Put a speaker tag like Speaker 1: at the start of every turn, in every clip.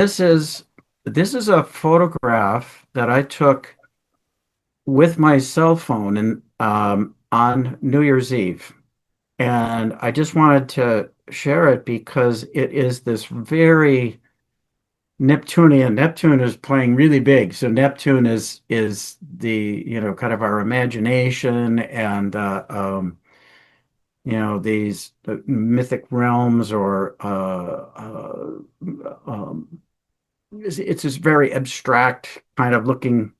Speaker 1: This is this is a photograph that I took with my cell phone and on New Year's Eve. And I just wanted to share it because it is this very Neptunian. Neptune is playing really big. So Neptune is the, kind of our imagination and these mythic realms or it's this very abstract kind of looking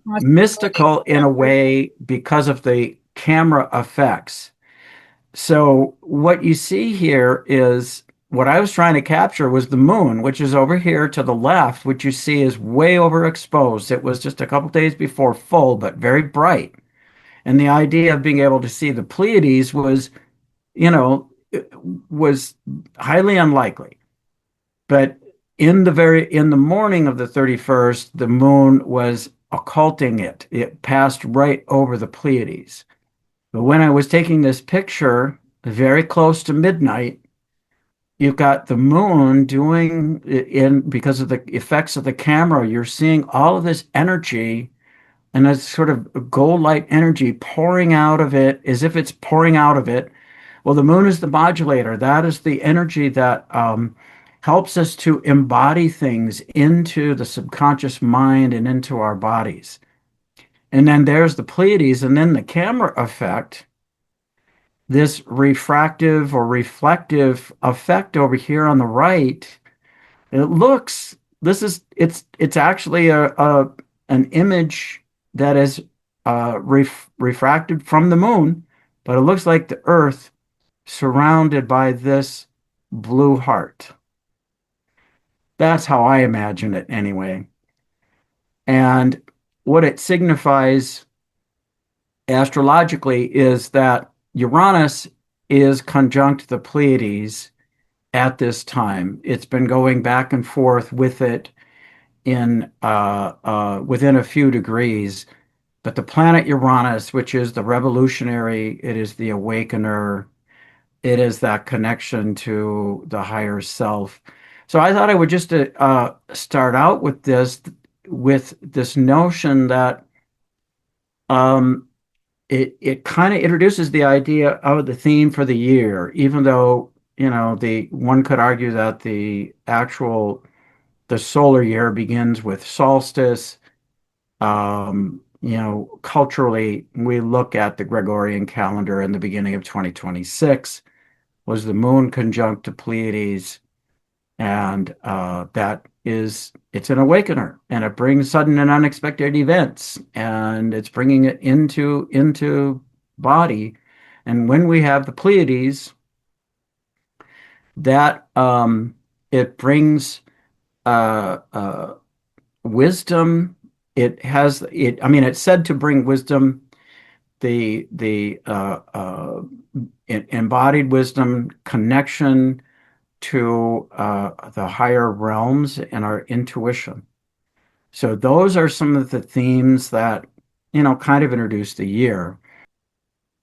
Speaker 1: mystical in a way because of the camera effects. So what you see here is what I was trying to capture was the moon, which is over here to the left, which you see is way overexposed. It was just a couple days before full, but very bright. And the idea of being able to see the Pleiades you know, was highly unlikely. But in the morning of the 31st, the moon was occulting it. It passed right over the Pleiades. But when I was taking this picture very close to midnight, you've got the moon doing in because of the effects of the camera, you're seeing all of this energy and a sort of gold light energy pouring out of it as if it's pouring out of it. Well, the moon is the modulator. That is the energy that helps us to embody things into the subconscious mind and into our bodies. And then there's the Pleiades, and then the camera effect, this refractive or reflective effect over here on the right. It looks, this is, it's actually a an image that is refracted from the moon, but it looks like the Earth surrounded by this blue heart. That's how I imagine it anyway. And what it signifies astrologically is that Uranus is conjunct the Pleiades at this time. It's been going back and forth with it in within a few degrees. But the planet Uranus, which is the revolutionary, it is the awakener, it is that connection to the higher self. So I thought I would just start out with this notion that um, it kind of introduces the idea of the theme for the year, even though, the one could argue that the solar year begins with solstice. Culturally, we look at the Gregorian calendar in the beginning of 2026 was the moon conjunct to Pleiades, and it's an awakener, and it brings sudden and unexpected events, and it's bringing it into body. And when we have the Pleiades, that it brings wisdom. It has it. I mean, it's said to bring wisdom, the embodied wisdom, connection to the higher realms and our intuition. So those are some of the themes that, kind of introduce the year.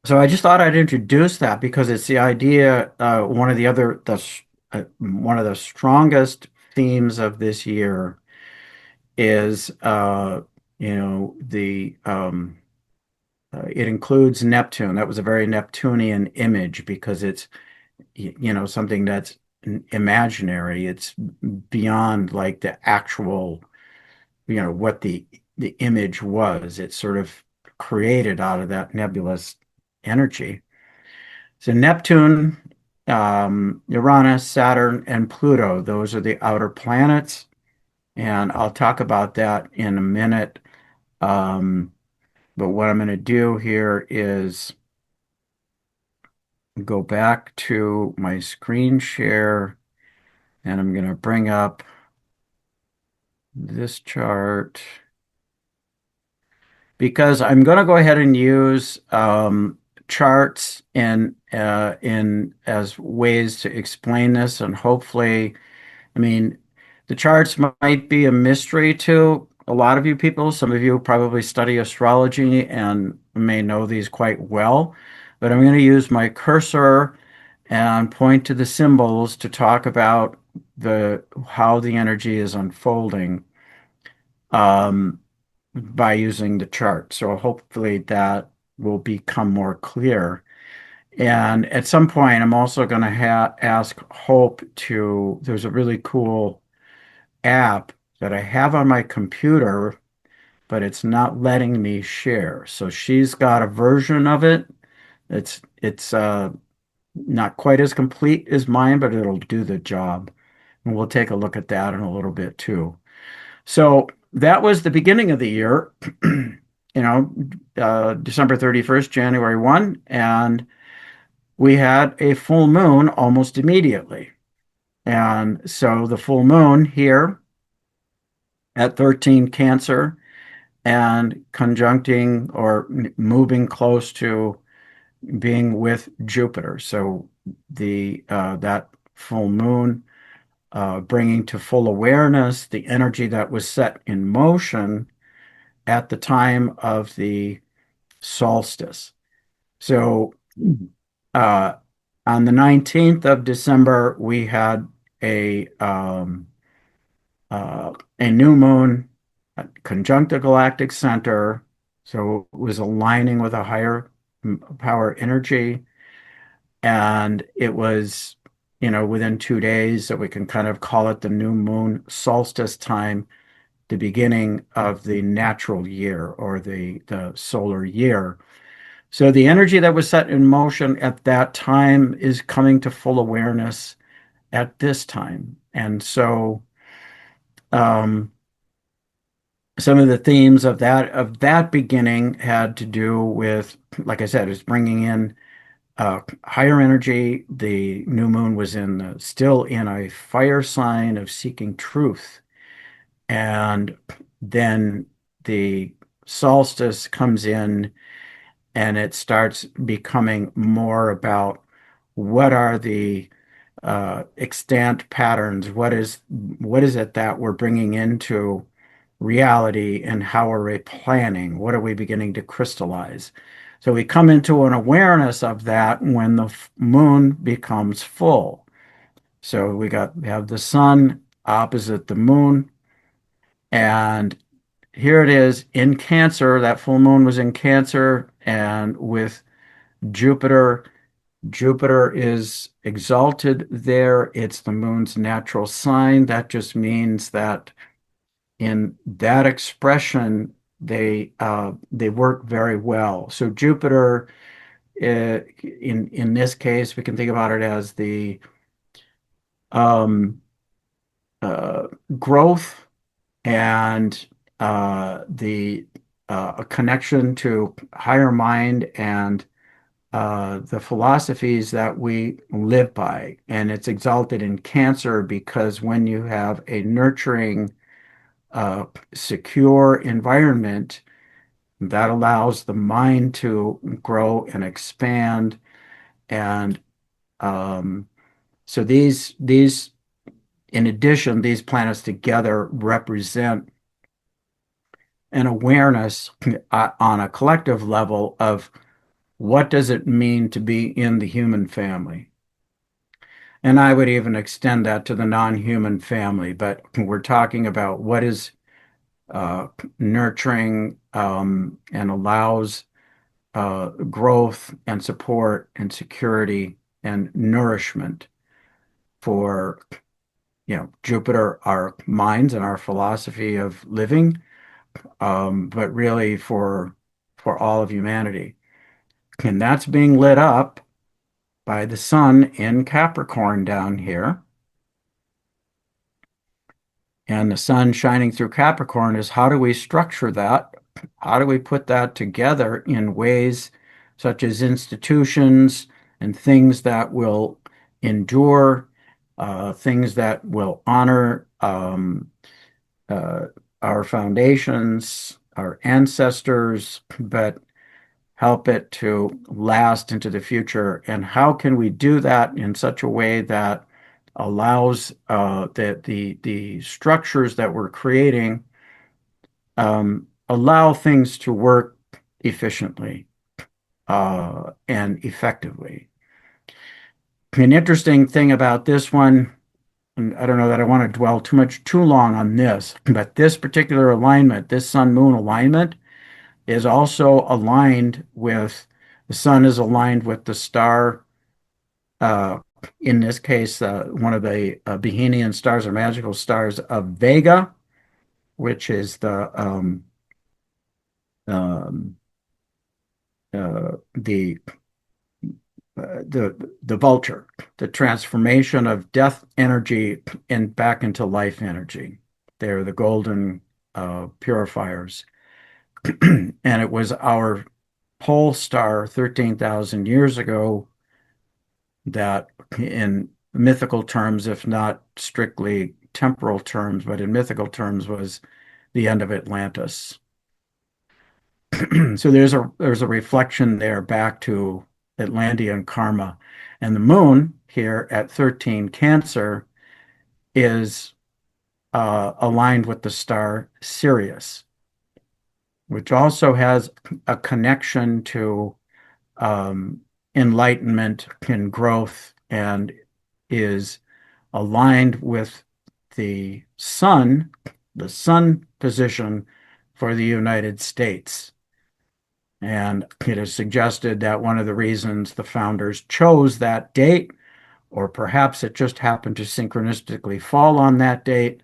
Speaker 1: So I just thought I'd introduce that because it's the idea, one of the strongest themes of this year is, it includes Neptune. That was a very Neptunian image because it's, something that's imaginary. It's beyond like the actual, what the image was. It's sort of created out of that nebulous energy. So Neptune, Uranus, Saturn, and Pluto, those are the outer planets. And I'll talk about that in a minute. Um, but what I'm going to do here is go back to my screen share, and I'm going to bring up this chart because I'm going to go ahead and use charts in as ways to explain this, and hopefully, I mean, the charts might be a mystery to a lot of you people. Some of you probably study astrology and may know these quite well, but I'm going to use my cursor and point to the symbols to talk about the how the energy is unfolding um, by using the chart. So hopefully that will become more clear. And at some point, I'm also going to ha ask Hope to, there's a really cool app that I have on my computer, but it's not letting me share. So she's got a version of it. It's not quite as complete as mine, but it'll do the job. And we'll take a look at that in a little bit too. So that was the beginning of the year, December 31st, January 1, and we had a full moon almost immediately. And so the full moon here at 13 Cancer and conjuncting or moving close to being with Jupiter. So the that full moon bringing to full awareness the energy that was set in motion at the time of the solstice. So uh, on the 19th of December, we had a um, a new moon conjunct the galactic center, so it was aligning with a higher power energy, and it was, within 2 days that we can kind of call it the new moon solstice time, the beginning of the natural year or the solar year. So the energy that was set in motion at that time is coming to full awareness at this time. And so um, some of the themes of that beginning had to do with, like I said, is bringing in higher energy. The new moon was still in a fire sign of seeking truth, and then the solstice comes in and it starts becoming more about what are the extant patterns, what is it that we're bringing into reality, and how are we planning, what are we beginning to crystallize. So we come into an awareness of that when the moon becomes full. So we have the sun opposite the moon, and here it is in Cancer. That full moon was in Cancer, and with Jupiter. Jupiter is exalted there. It's the moon's natural sign. That just means that in that expression, they work very well. So Jupiter, in this case, we can think about it as the um, uh, growth and the a connection to higher mind and the philosophies that we live by. And it's exalted in Cancer because when you have a nurturing, secure environment, that allows the mind to grow and expand. And um, so in addition, these planets together represent an awareness on a collective level of what does it mean to be in the human family. And I would even extend that to the non-human family, but we're talking about what is uh, nurturing and allows growth and support and security and nourishment for, Jupiter, our minds and our philosophy of living, but really for all of humanity. And that's being lit up by the sun in Capricorn down here. And the sun shining through Capricorn is how do we structure that? How do we put that together in ways such as institutions and things that will endure, things that will honor uh, our foundations, our ancestors, but help it to last into the future? And how can we do that in such a way that allows the structures that we're creating allow things to work efficiently and effectively? An interesting thing about this one, and I don't know that I want to dwell too long on this, but this particular alignment, this sun moon alignment, is also aligned with the sun is aligned with the star, uh, in this case, one of the Behenian stars or magical stars of Vega, which is um, the the vulture, the transformation of death energy back into life energy. They're the golden purifiers. And it was our pole star 13,000 years ago that, in mythical terms, if not strictly temporal terms, but in mythical terms, was the end of Atlantis. So there's a reflection there back to Atlantean karma. And the moon here at 13 Cancer is aligned with the star Sirius, which also has a connection to um, enlightenment and growth, and is aligned with the sun position for the United States. And it is suggested that one of the reasons the founders chose that date, or perhaps it just happened to synchronistically fall on that date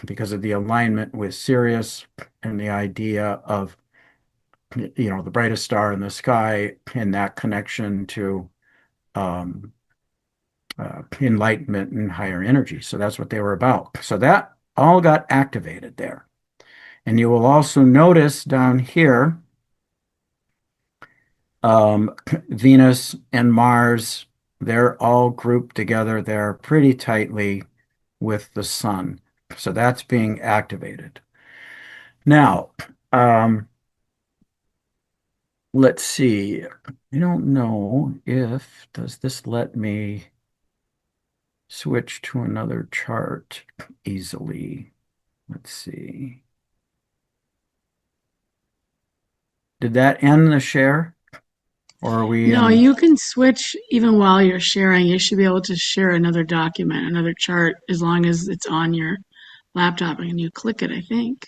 Speaker 1: because of the alignment with Sirius and the idea of, the brightest star in the sky and that connection to um, enlightenment and higher energy. So that's what they were about. So that all got activated there. And you will also notice down here, Venus and Mars, they're all grouped together there pretty tightly with the sun. So that's being activated. Now, let's see. I don't know does this let me switch to another chart easily? Let's see. Did that end the share? Or are we
Speaker 2: No,
Speaker 1: in?
Speaker 2: you can switch even while you're sharing. You should be able to share another document, another chart, as long as it's on your laptop and you click it, I think.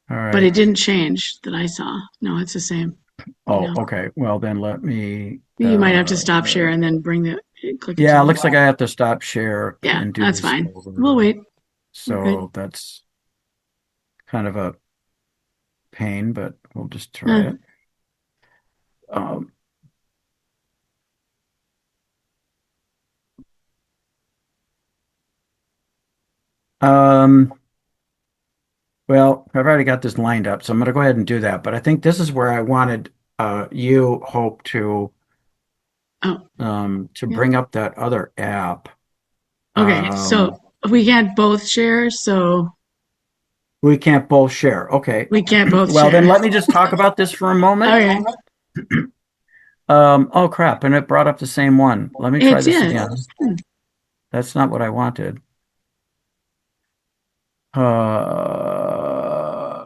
Speaker 1: All
Speaker 2: But it
Speaker 1: right.
Speaker 2: didn't change that I saw. No, it's the same.
Speaker 1: Oh,
Speaker 2: No.
Speaker 1: okay. Well, then let me
Speaker 2: You might have to stop share and then click it to
Speaker 1: yeah, it
Speaker 2: the.
Speaker 1: looks like I have to stop share
Speaker 2: Yeah,
Speaker 1: and do
Speaker 2: that's
Speaker 1: this
Speaker 2: fine. We'll
Speaker 1: over.
Speaker 2: wait. We're good.
Speaker 1: So that's kind of a pain, but we'll just try
Speaker 2: Uh,
Speaker 1: it. Um, um, well, I've already got this lined up, so I'm going to go ahead and do that. But I think this is where I wanted you, Hope,
Speaker 2: oh,
Speaker 1: to
Speaker 2: yeah.
Speaker 1: bring up that other app.
Speaker 2: Okay,
Speaker 1: Um,
Speaker 2: so we can't both share, so
Speaker 1: we can't both share. Okay.
Speaker 2: we can't both
Speaker 1: Well, then
Speaker 2: share.
Speaker 1: let me just talk about this for a moment.
Speaker 2: Okay,
Speaker 1: Oh crap, and it brought up the same one. Let me try
Speaker 2: it
Speaker 1: this
Speaker 2: did.
Speaker 1: again. That's not what I wanted.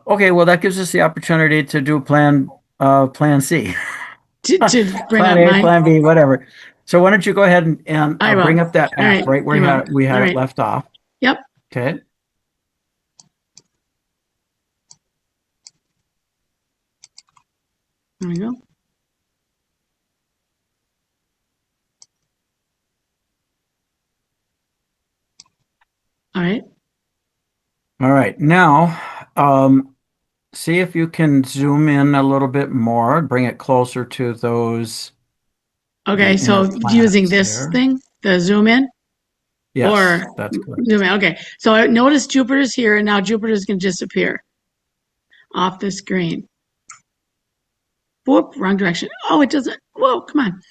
Speaker 1: Okay, well that gives us the opportunity to do plan C.
Speaker 2: To bring
Speaker 1: Plan
Speaker 2: up
Speaker 1: A,
Speaker 2: mine.
Speaker 1: plan B, whatever. So why don't you go ahead and
Speaker 2: I will.
Speaker 1: bring
Speaker 2: All
Speaker 1: up that app
Speaker 2: right,
Speaker 1: right where
Speaker 2: I will.
Speaker 1: we
Speaker 2: All
Speaker 1: had it
Speaker 2: right.
Speaker 1: left off.
Speaker 2: Yep.
Speaker 1: Okay.
Speaker 2: There we go. All right.
Speaker 1: All right. Now, see if you can zoom in a little bit more, bring it closer to the
Speaker 2: Okay,
Speaker 1: inner
Speaker 2: so using
Speaker 1: planets
Speaker 2: this
Speaker 1: there.
Speaker 2: thing, the zoom in, or
Speaker 1: Yes, that's
Speaker 2: zoom
Speaker 1: correct.
Speaker 2: in. Okay, so I noticed Jupiter's here, and now Jupiter's going to disappear off the screen. Whoop, wrong direction. Oh, it doesn't. Whoa, come on.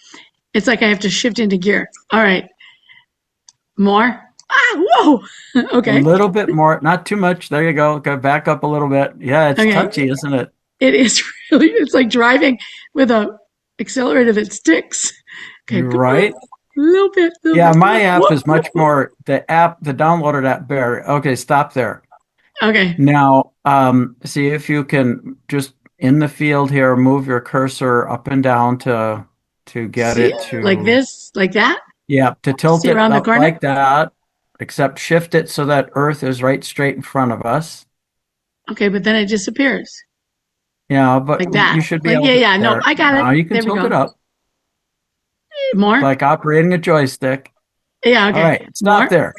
Speaker 2: It's like I have to shift into gear. All right, more. Ah, whoa.
Speaker 1: A
Speaker 2: Okay,
Speaker 1: little bit more, not too much. There you go. Go back up a little bit. Yeah, it's
Speaker 2: okay.
Speaker 1: touchy, isn't it?
Speaker 2: It is really. It's like driving with a accelerator that sticks. Okay,
Speaker 1: You're
Speaker 2: come on.
Speaker 1: right.
Speaker 2: A little
Speaker 1: Yeah,
Speaker 2: bit. Come
Speaker 1: my
Speaker 2: on.
Speaker 1: app
Speaker 2: Whoop,
Speaker 1: is
Speaker 2: whoop,
Speaker 1: much
Speaker 2: whoop.
Speaker 1: more the downloaded app better. Okay, stop there.
Speaker 2: Okay.
Speaker 1: Now, see if you can just in the field here, move your cursor up and down to get
Speaker 2: See,
Speaker 1: it
Speaker 2: like
Speaker 1: to,
Speaker 2: this, like that.
Speaker 1: yeah, to tilt
Speaker 2: See
Speaker 1: it
Speaker 2: around the
Speaker 1: up
Speaker 2: corner.
Speaker 1: like that. except shift it so that Earth is right straight in front of us.
Speaker 2: Okay, but then it disappears
Speaker 1: Yeah, but
Speaker 2: like that.
Speaker 1: you should be
Speaker 2: Like,
Speaker 1: able
Speaker 2: yeah,
Speaker 1: to
Speaker 2: yeah. No,
Speaker 1: there.
Speaker 2: I got it.
Speaker 1: Now you can
Speaker 2: There we
Speaker 1: tilt
Speaker 2: go.
Speaker 1: it up
Speaker 2: More?
Speaker 1: like operating a joystick.
Speaker 2: Yeah,
Speaker 1: All
Speaker 2: okay.
Speaker 1: right, stop
Speaker 2: More?
Speaker 1: there.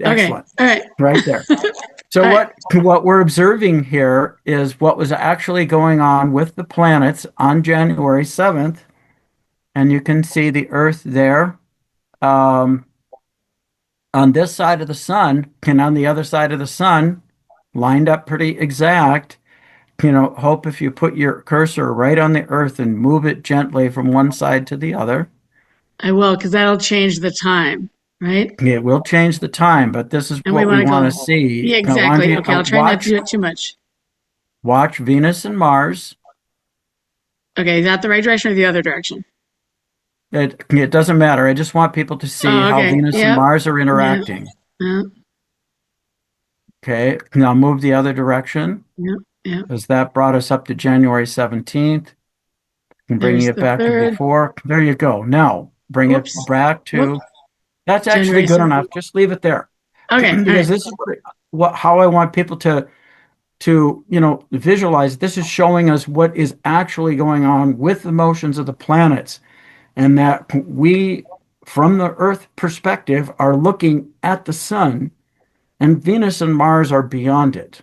Speaker 2: Okay.
Speaker 1: Excellent.
Speaker 2: All right.
Speaker 1: Right there. So
Speaker 2: All right.
Speaker 1: what we're observing here is what was actually going on with the planets on January 7th, and you can see the Earth there um, on this side of the sun and on the other side of the sun, lined up pretty exact. Hope if you put your cursor right on the Earth and move it gently from one side to the other,
Speaker 2: I will, because that'll change the time, right?
Speaker 1: it will change the time, but this is
Speaker 2: And we
Speaker 1: what we
Speaker 2: want to
Speaker 1: want to
Speaker 2: go.
Speaker 1: see.
Speaker 2: Yeah,
Speaker 1: I want
Speaker 2: exactly.
Speaker 1: you
Speaker 2: Okay, I'll try not to do it too much.
Speaker 1: watch Venus and Mars.
Speaker 2: Okay, is that the right direction or the other direction?
Speaker 1: It doesn't matter. I just want people to see
Speaker 2: Oh,
Speaker 1: how
Speaker 2: okay.
Speaker 1: Venus and
Speaker 2: Yep.
Speaker 1: Mars are
Speaker 2: Yeah.
Speaker 1: interacting.
Speaker 2: Yeah.
Speaker 1: Okay, now move the other direction,
Speaker 2: Yeah. Yeah.
Speaker 1: as that brought us up to January 17th and bringing
Speaker 2: There's
Speaker 1: it
Speaker 2: the
Speaker 1: back to
Speaker 2: third.
Speaker 1: before. There you go. Now bring it
Speaker 2: Whoops.
Speaker 1: back
Speaker 2: Whoop.
Speaker 1: to, that's actually
Speaker 2: January
Speaker 1: good
Speaker 2: 7th.
Speaker 1: enough. Just leave it there.
Speaker 2: Okay. All
Speaker 1: Because
Speaker 2: right.
Speaker 1: this is how I want people to visualize. This is showing us what is actually going on with the motions of the planets, and that we, from the Earth perspective, are looking at the sun, and Venus and Mars are beyond it.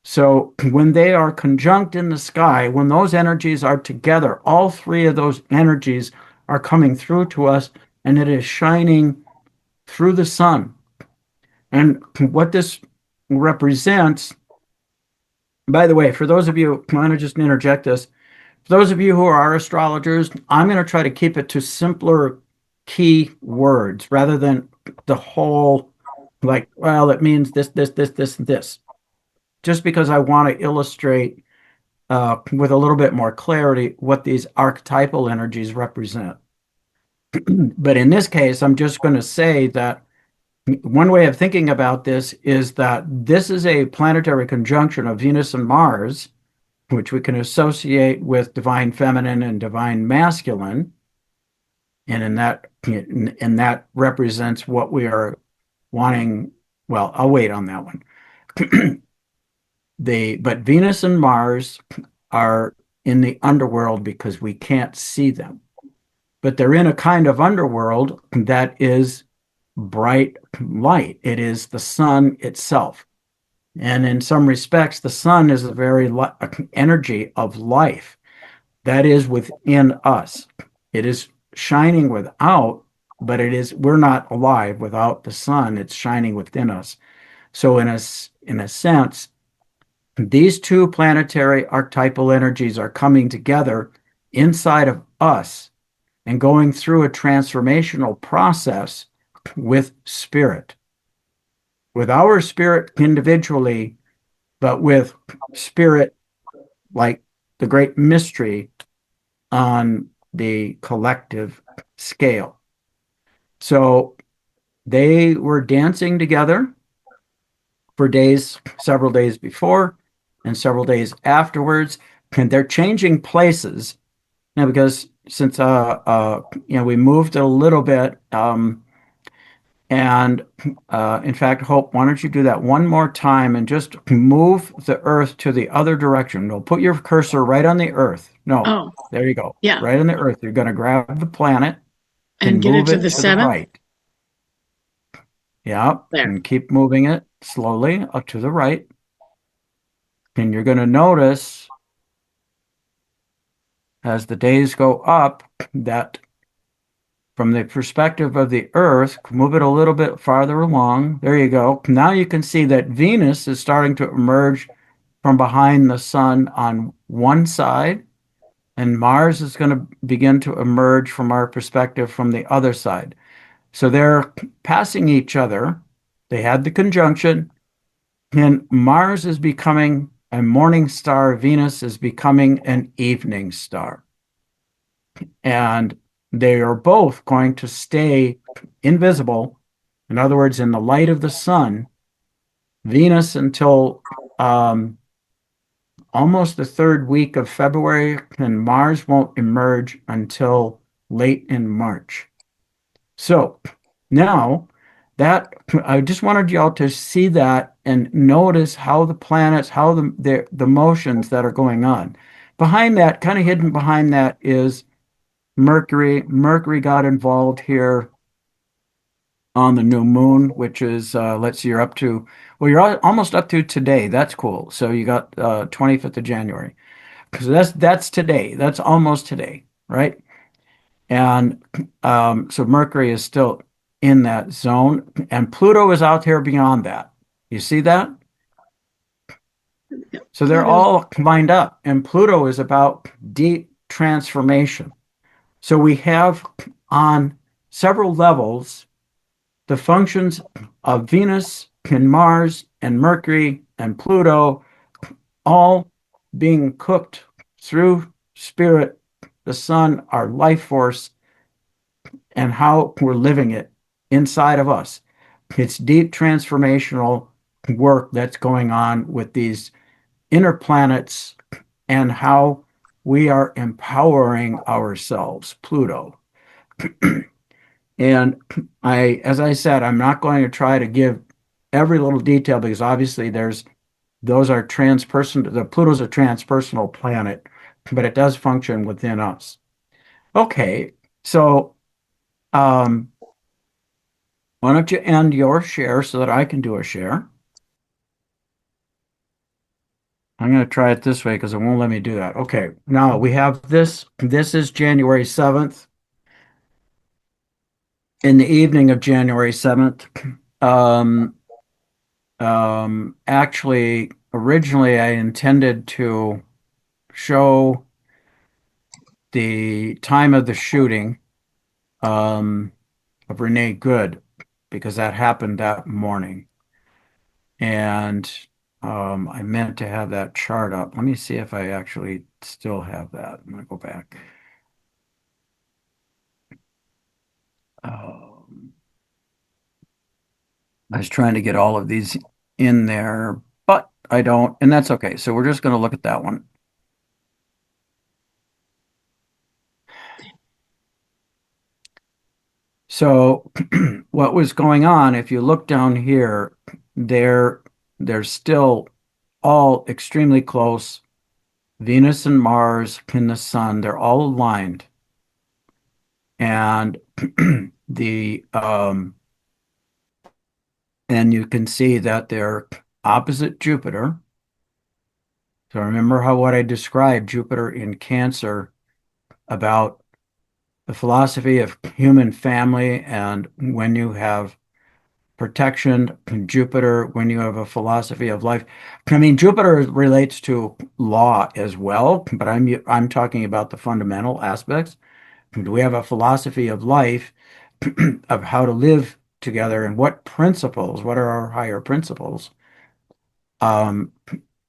Speaker 1: So when they are conjunct in the sky, when those energies are together, all three of those energies are coming through to us, and it is shining through the sun. And what this represents, by the way, for those of you, I want to just interject this. For those of you who are astrologers, I'm going to try to keep it to simpler key words rather than the whole, like, well, it means this, this, this, this, and this. Just because I want to illustrate with a little bit more clarity what these archetypal energies represent. But in this case, I'm just going to say that one way of thinking about this is that this is a planetary conjunction of Venus and Mars, which we can associate with divine feminine and divine masculine. And that represents what we are wanting. Well, I'll wait on that one. But Venus and Mars are in the underworld because we can't see them. But they're in a kind of underworld that is bright light. It is the sun itself. And in some respects, the sun is a very energy of life that is within us. It is shining without, but we're not alive without the sun. It's shining within us. So in a sense, these two planetary archetypal energies are coming together inside of us and going through a transformational process with spirit, with our spirit individually, but with spirit like the great mystery on the collective scale. So they were dancing together for days, several days before and several days afterwards, and they're changing places now because since we moved it a little bit, and in fact, Hope, why don't you do that one more time and just move the Earth to the other direction? No, put your cursor right on the Earth. No,
Speaker 2: Oh,
Speaker 1: there you go.
Speaker 2: yeah.
Speaker 1: Right on the Earth. You're going to grab the planet
Speaker 2: And
Speaker 1: and
Speaker 2: get it
Speaker 1: move
Speaker 2: to
Speaker 1: it
Speaker 2: the
Speaker 1: to the
Speaker 2: 7th.
Speaker 1: right. Yeah,
Speaker 2: There.
Speaker 1: and keep moving it slowly up to the right. And you're going to notice as the days go up that from the perspective of the Earth, move it a little bit farther along. There you go. Now you can see that Venus is starting to emerge from behind the sun on one side, and Mars is going to begin to emerge from our perspective from the other side. So they're passing each other. They had the conjunction, and Mars is becoming a morning star, Venus is becoming an evening star. And they are both going to stay invisible. In other words, in the light of the sun, Venus until almost the third week of February, and Mars won't emerge until late in March. So now that I just wanted y'all to see that and notice how the planets, how the motions that are going on. Behind that, kind of hidden behind that is Mercury. Mercury got involved here on the new moon, which is let's see, you're up to well, you're almost up to today. That's cool. So you got 25th of January. So that's today. That's almost today, right? And so Mercury is still in that zone, and Pluto is out there beyond that. You see that?
Speaker 2: Yep.
Speaker 1: So they're
Speaker 2: Pluto's
Speaker 1: all combined up, and Pluto is about deep transformation. So we have on several levels the functions of Venus and Mars and Mercury and Pluto all being cooked through spirit, the sun, our life force, and how we're living it inside of us. It's deep transformational work that's going on with these inner planets and how we are empowering ourselves, Pluto. And as I said, I'm not going to try to give every little detail because obviously those are transpersonal, the Pluto's a transpersonal planet, but it does function within us. Okay, so um, why don't you end your share so that I can do a share? I'm going to try it this way because it won't let me do that. Okay, now we have this. This is January 7th. In the evening of January 7th, um, actually, originally I intended to show the time of the shooting um, of Renee Good because that happened that morning. And I meant to have that chart up. Let me see if I actually still have that. I'm going to go back. Um, I was trying to get all of these in there, but I don't, and that's okay. So we're just going to look at that one. So what was going on, if you look down here, they're still all extremely close. Venus and Mars and the sun, they're all aligned. And the and you can see that they're opposite Jupiter. So remember how what I described Jupiter in Cancer about the philosophy of human family and when you have protection, Jupiter, when you have a philosophy of life. I mean, Jupiter relates to law as well, but I'm talking about the fundamental aspects. Do we have a philosophy of life of how to live together and what principles, what are our higher principles? Um,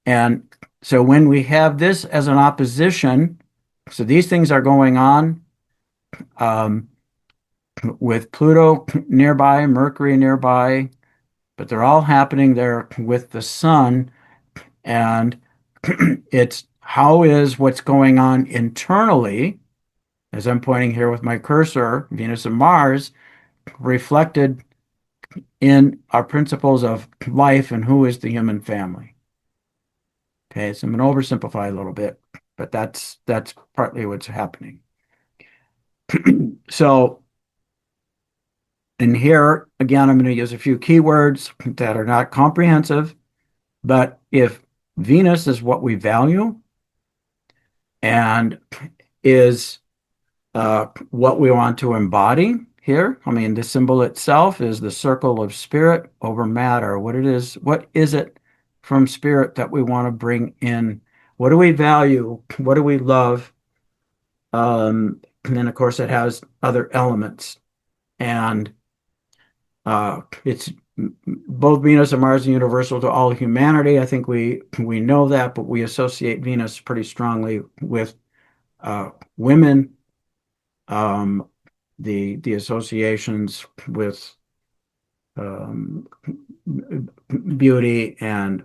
Speaker 1: and so when we have this as an opposition, so these things are going on um, with Pluto nearby, Mercury nearby, but they're all happening there with the sun. And it's how is what's going on internally, as I'm pointing here with my cursor, Venus and Mars, reflected in our principles of life and who is the human family. Okay, so I'm going to oversimplify a little bit, but that's partly what's happening. So in here, again, I'm going to use a few keywords that are not comprehensive, but if Venus is what we value and is what we want to embody here. I mean, the symbol itself is the circle of spirit over matter. What is it from spirit that we want to bring in? What do we value? What do we love? And then, of course, it has other elements. And it's both Venus and Mars are universal to all humanity. I think we know that, but we associate Venus pretty strongly with women, um, the associations with um, beauty and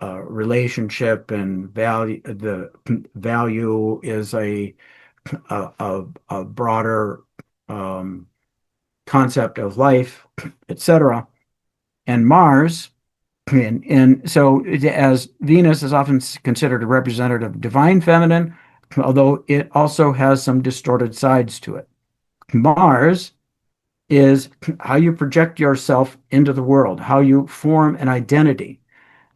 Speaker 1: relationship and value. The value is a broader. Um, concept of life, etc. And Mars, and so as Venus is often considered a representative of divine feminine, although it also has some distorted sides to it. Mars is how you project yourself into the world, how you form an identity,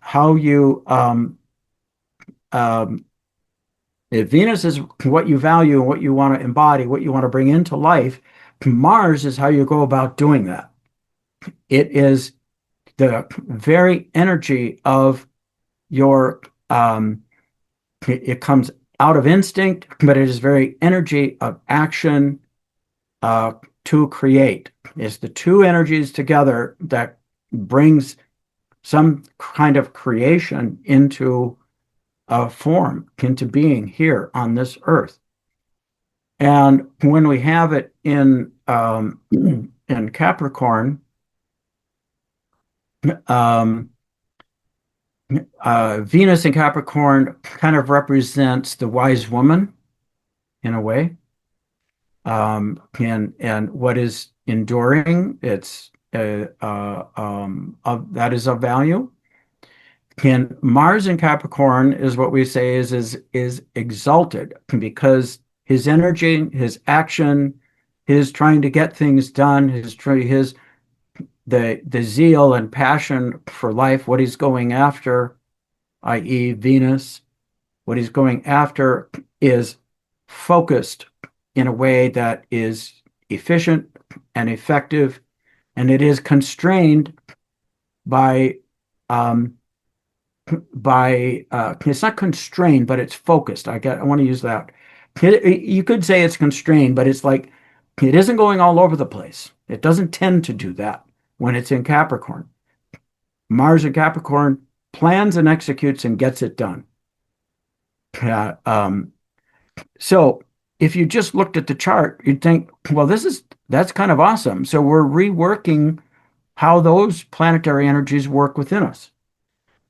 Speaker 1: how you um, if Venus is what you value and what you want to embody, what you want to bring into life, Mars is how you go about doing that. It is the very energy of your, it comes out of instinct, but it is very energy of action uh, to create. It's the two energies together that brings some kind of creation into a form, into being here on this earth. And when we have it in Capricorn, um, Venus in Capricorn kind of represents the wise woman in a way, and what is enduring. It's that is of value. And Mars in Capricorn is what we say is exalted because his energy, his action, his trying to get things done, his the zeal and passion for life, what he's going after, i.e., Venus, what he's going after is focused in a way that is efficient and effective, and it is constrained by um, it's not constrained, but it's focused. I want to use that. You could say it's constrained, but it's like it isn't going all over the place. It doesn't tend to do that when it's in Capricorn. Mars in Capricorn plans and executes and gets it done. Uh, um, so if you just looked at the chart, you'd think, well, that's kind of awesome. So we're reworking how those planetary energies work within us.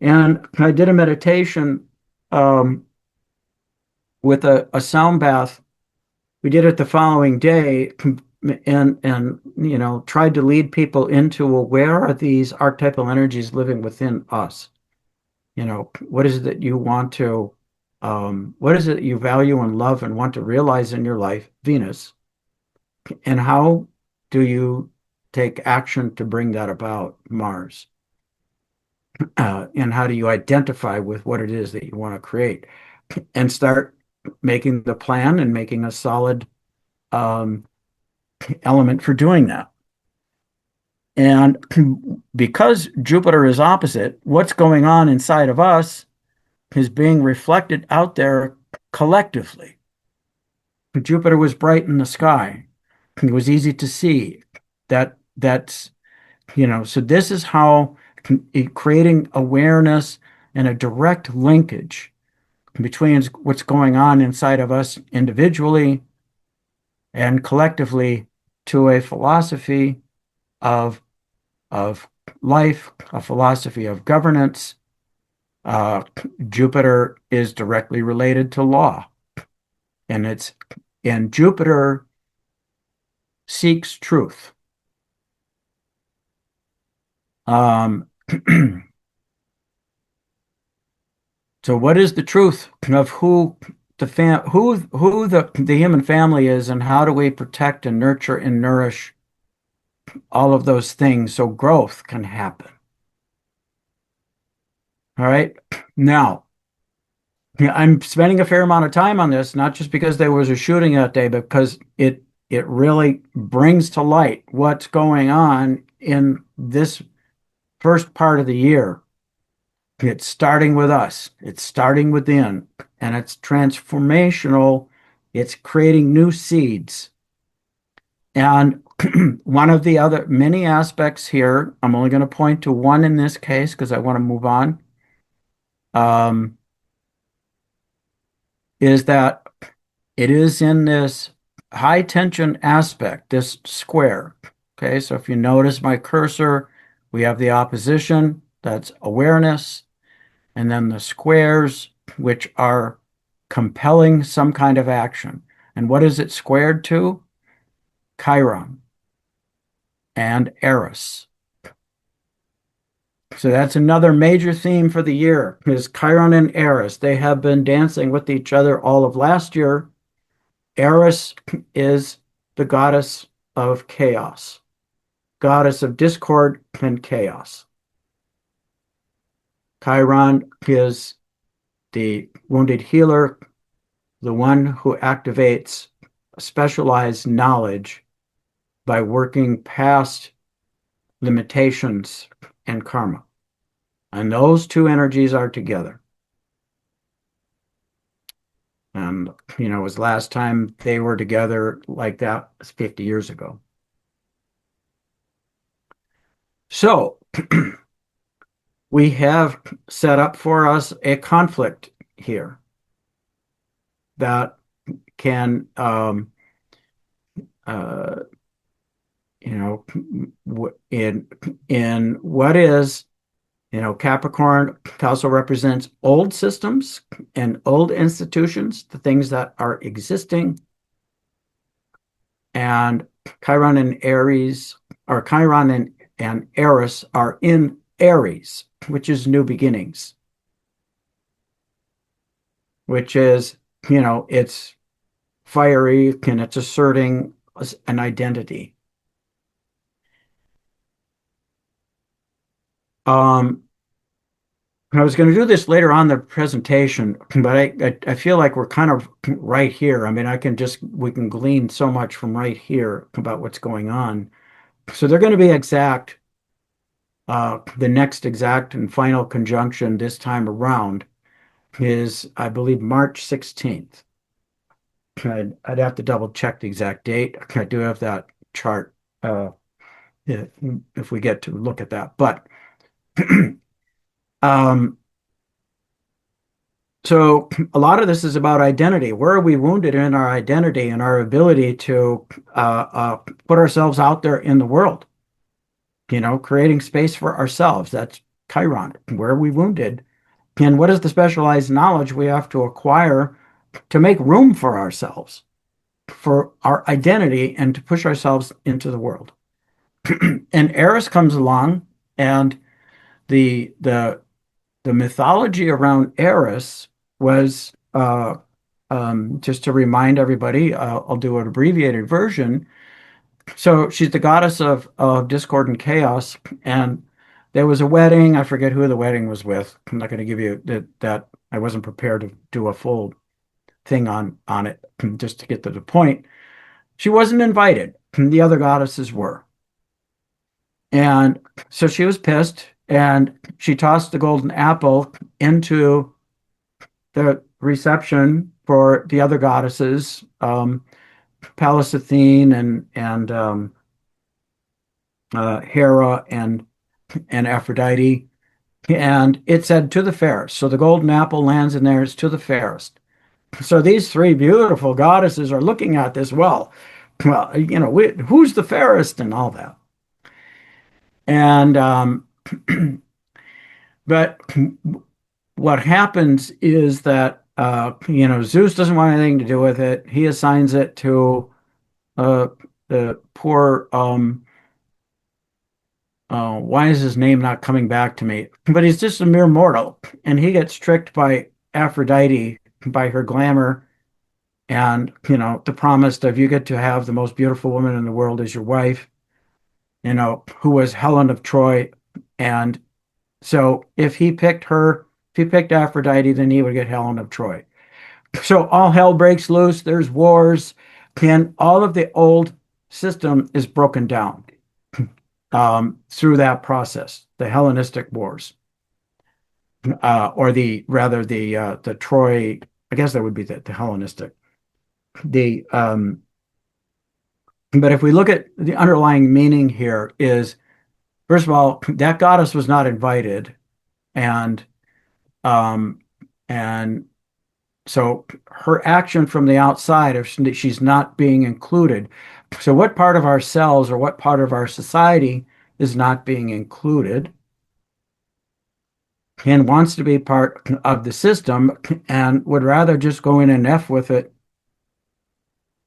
Speaker 1: And I did a meditation um, with a sound bath. We did it the following day, and tried to lead people into, well, where are these archetypal energies living within us? What is it that you want to, what is it that you value and love and want to realize in your life, Venus? And how do you take action to bring that about, Mars? And how do you identify with what it is that you want to create and start making the plan and making a solid um, element for doing that? And because Jupiter is opposite, what's going on inside of us is being reflected out there collectively. Jupiter was bright in the sky. It was easy to see. So this is how creating awareness and a direct linkage between what's going on inside of us individually and collectively to a philosophy of of life, a philosophy of governance. Uh, Jupiter is directly related to law, and Jupiter seeks truth. Um, so, what is the truth of who the human family is, and how do we protect and nurture and nourish all of those things so growth can happen? All right. Now, yeah, I'm spending a fair amount of time on this, not just because there was a shooting that day, but because it really brings to light what's going on in this first part of the year. It's starting with us. It's starting within, and it's transformational. It's creating new seeds. And one of the other many aspects here, I'm only going to point to one in this case because I want to move on. Um, is that it is in this high tension aspect, this square. Okay, so if you notice my cursor, we have the opposition, that's awareness, and then the squares, which are compelling some kind of action. And what is it squared to? Chiron. and Eris. So that's another major theme for the year is Chiron and Eris. They have been dancing with each other all of last year. Eris is the goddess of chaos, goddess of discord and chaos. Chiron is the wounded healer, the one who activates specialized knowledge by working past limitations and karma. And those two energies are together. And, it was last time they were together like that was 50 years ago. So we have set up for us a conflict here that can, uh, in what is, Capricorn also represents old systems and old institutions, the things that are existing. And Chiron and Aries, or Chiron and Eris are in Aries, which is new beginnings, which is, it's fiery and it's asserting an identity. Um, I was going to do this later on in the presentation, but I feel like we're kind of right here. I mean, we can glean so much from right here about what's going on. So they're going to be exact. The next exact and final conjunction this time around is, I believe, March 16th. I'd have to double check the exact date. I do have that chart if we get to look at that. But um, so a lot of this is about identity. Where are we wounded in our identity and our ability to put ourselves out there in the world? Creating space for ourselves. That's Chiron. Where are we wounded? And what is the specialized knowledge we have to acquire to make room for ourselves, for our identity, and to push ourselves into the world? And Eris comes along, and the mythology around Eris was just to remind everybody. I'll do an abbreviated version. So she's the goddess of discord and chaos, and there was a wedding. I forget who the wedding was with. I'm not going to give you that. I wasn't prepared to do a full thing on it, just to get to the point. She wasn't invited. The other goddesses were. And so she was pissed, and she tossed the golden apple into the reception for the other goddesses, Pallas Athene and Hera and Aphrodite. And it said to the fairest. So the golden apple lands in there, it's to the fairest. So these three beautiful goddesses are looking at this. Well, who's the fairest and all that. And but what happens is that Zeus doesn't want anything to do with it. He assigns it to uh, the poor. Why is his name not coming back to me? But he's just a mere mortal, and he gets tricked by Aphrodite, by her glamour, and the promise of you get to have the most beautiful woman in the world as your wife. Who was Helen of Troy, and so if he picked her, if he picked Aphrodite, then he would get Helen of Troy. So all hell breaks loose. There's wars, and all of the old system is broken down through that process, the Hellenistic Wars, or the Troy. I guess that would be the Hellenistic. The But if we look at the underlying meaning here, is first of all, that goddess was not invited, and um, and so her action from the outside, if she's not being included. So what part of ourselves or what part of our society is not being included and wants to be part of the system and would rather just go in and F with it,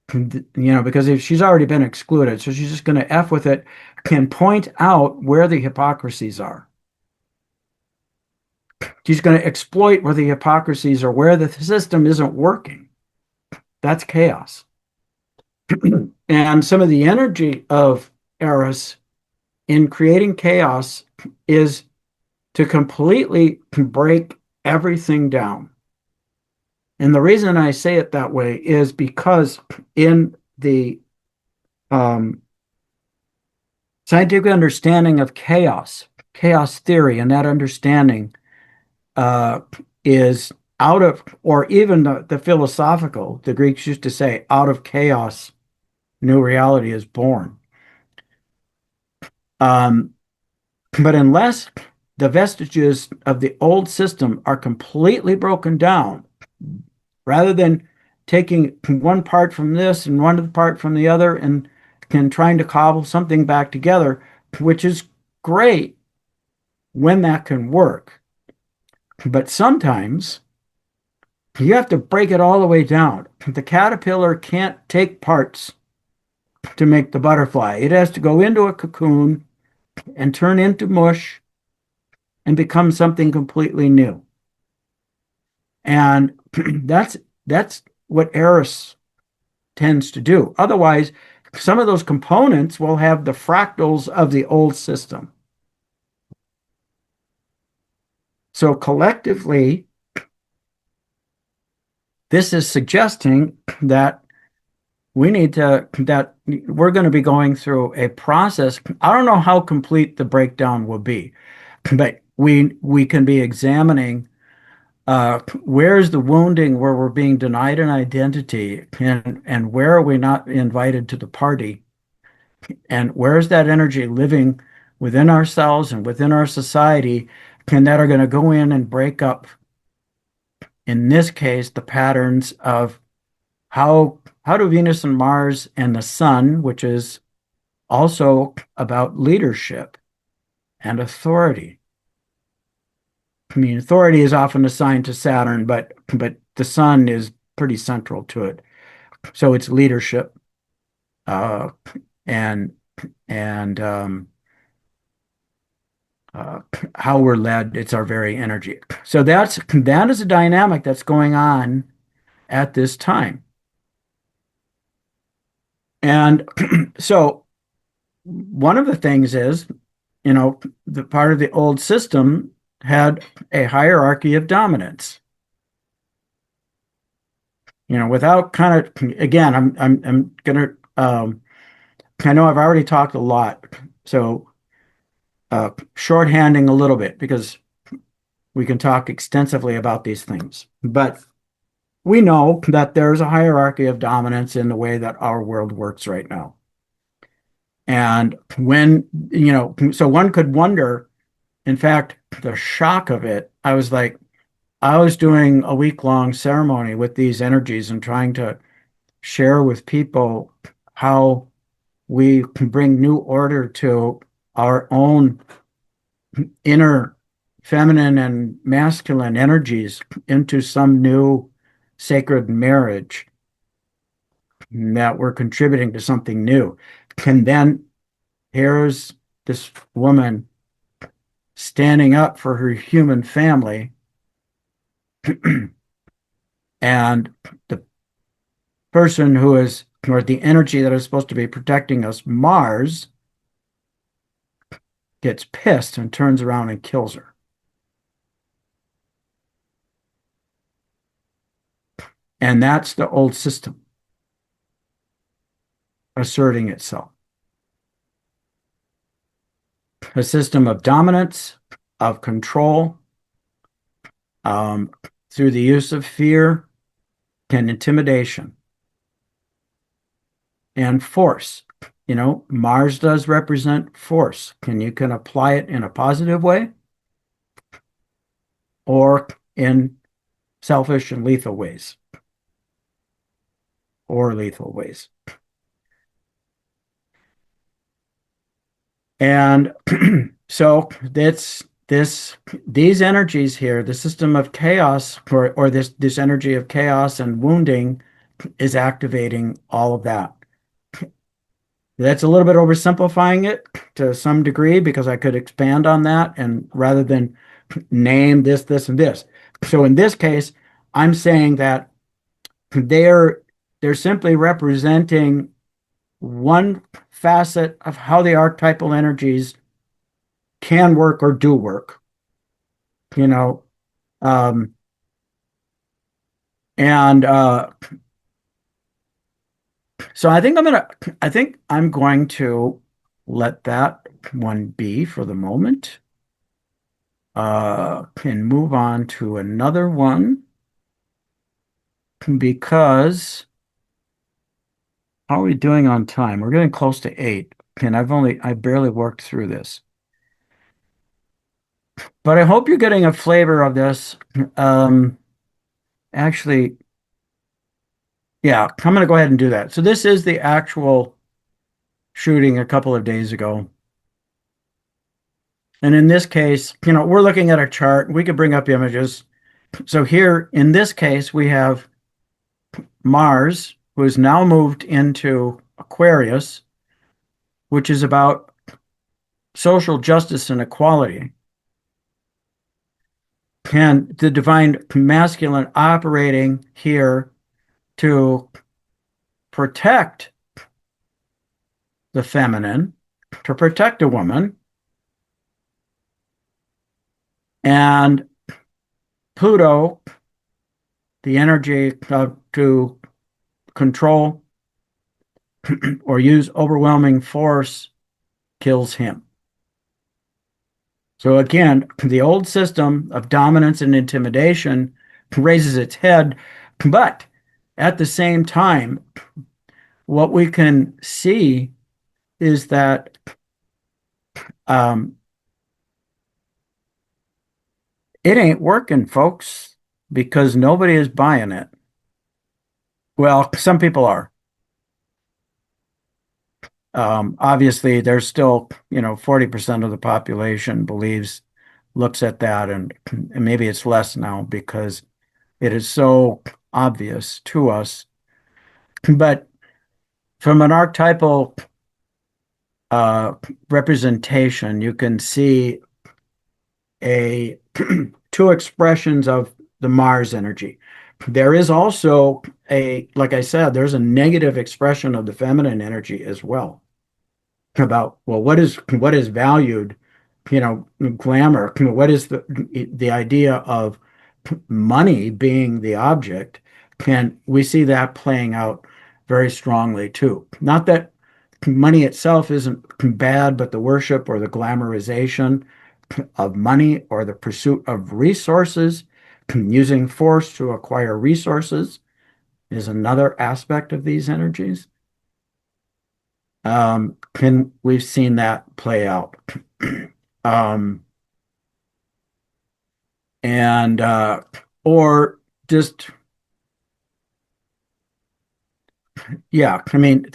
Speaker 1: because if she's already been excluded, so she's just going to F with it can point out where the hypocrisies are. She's going to exploit where the hypocrisies are, where the system isn't working. That's chaos. And some of the energy of Eris in creating chaos is to completely break everything down. And the reason I say it that way is because in the scientific understanding of chaos, chaos theory, and that understanding uh, is out of, or even the philosophical, the Greeks used to say, out of chaos, new reality is born. Um, but unless the vestiges of the old system are completely broken down, rather than taking one part from this and one part from the other and trying to cobble something back together, which is great when that can work. But sometimes you have to break it all the way down. The caterpillar can't take parts to make the butterfly. It has to go into a cocoon and turn into mush and become something completely new. And that's that's what Eris tends to do. Otherwise, some of those components will have the fractals of the old system. So collectively, this is suggesting that that we're going to be going through a process. I don't know how complete the breakdown will be, but we can be examining where's the wounding where we're being denied an identity, and where are we not invited to the party, and where's that energy living within ourselves and within our society, and that are going to go in and break up, in this case, the patterns of how do Venus and Mars and the Sun, which is also about leadership and authority. I mean, authority is often assigned to Saturn, but the Sun is pretty central to it. So it's leadership, uh, and and uh, how we're led. It's our very energy. So that is a dynamic that's going on at this time. And so one of the things is, the part of the old system had a hierarchy of dominance. Without kind of, again, I'm gonna I know I've already talked a lot, so shorthanding a little bit because we can talk extensively about these things. But we know that there's a hierarchy of dominance in the way that our world works right now. And so one could wonder, in fact, the shock of it, I was doing a week-long ceremony with these energies and trying to share with people how we can bring new order to our own inner feminine and masculine energies into some new sacred marriage, that we're contributing to something new. And then here's this woman standing up for her human family, and the person who is, or the energy that is supposed to be protecting us, Mars, gets pissed and turns around and kills her. And that's the old system asserting itself. A system of dominance, of control, through the use of fear and intimidation and force. Mars does represent force. You can apply it in a positive way or in selfish and lethal ways, or lethal ways. And so these energies here, the system of chaos, or this energy of chaos and wounding, is activating all of that. That's a little bit oversimplifying it to some degree because I could expand on that and rather than name this, this, and this. So in this case, I'm saying that they're they're simply representing one facet of how the archetypal energies can work or do work, you know. Um, and so I think I'm going to let that one be for the moment. And move on to another one because how are we doing on time? We're getting close to 8, and I barely worked through this. But I hope you're getting a flavor of this. Um, actually, yeah, I'm going to go ahead and do that. So this is the actual shooting a couple of days ago. And in this case, we're looking at a chart. We could bring up images. So here, in this case, we have Mars, who has now moved into Aquarius, which is about social justice and equality. And the divine masculine operating here to protect the feminine, to protect a woman, and Pluto, the energy to control or use overwhelming force, kills him. So again, the old system of dominance and intimidation raises its head, but at the same time, what we can see is that um, it ain't working, folks, because nobody is buying it. Well, some people are. Obviously, there's still, 40% of the population looks at that, and maybe it's less now because it is so obvious to us. But from an archetypal uh, representation, you can see a two expressions of the Mars energy. There is also like I said, there's a negative expression of the feminine energy as well. About, well, what is valued, glamour. What is the idea of money being the object? And we see that playing out very strongly too. Not that money itself isn't bad, but the worship or the glamorization of money or the pursuit of resources, using force to acquire resources is another aspect of these energies. And we've seen that play out. Um, and or just yeah, I mean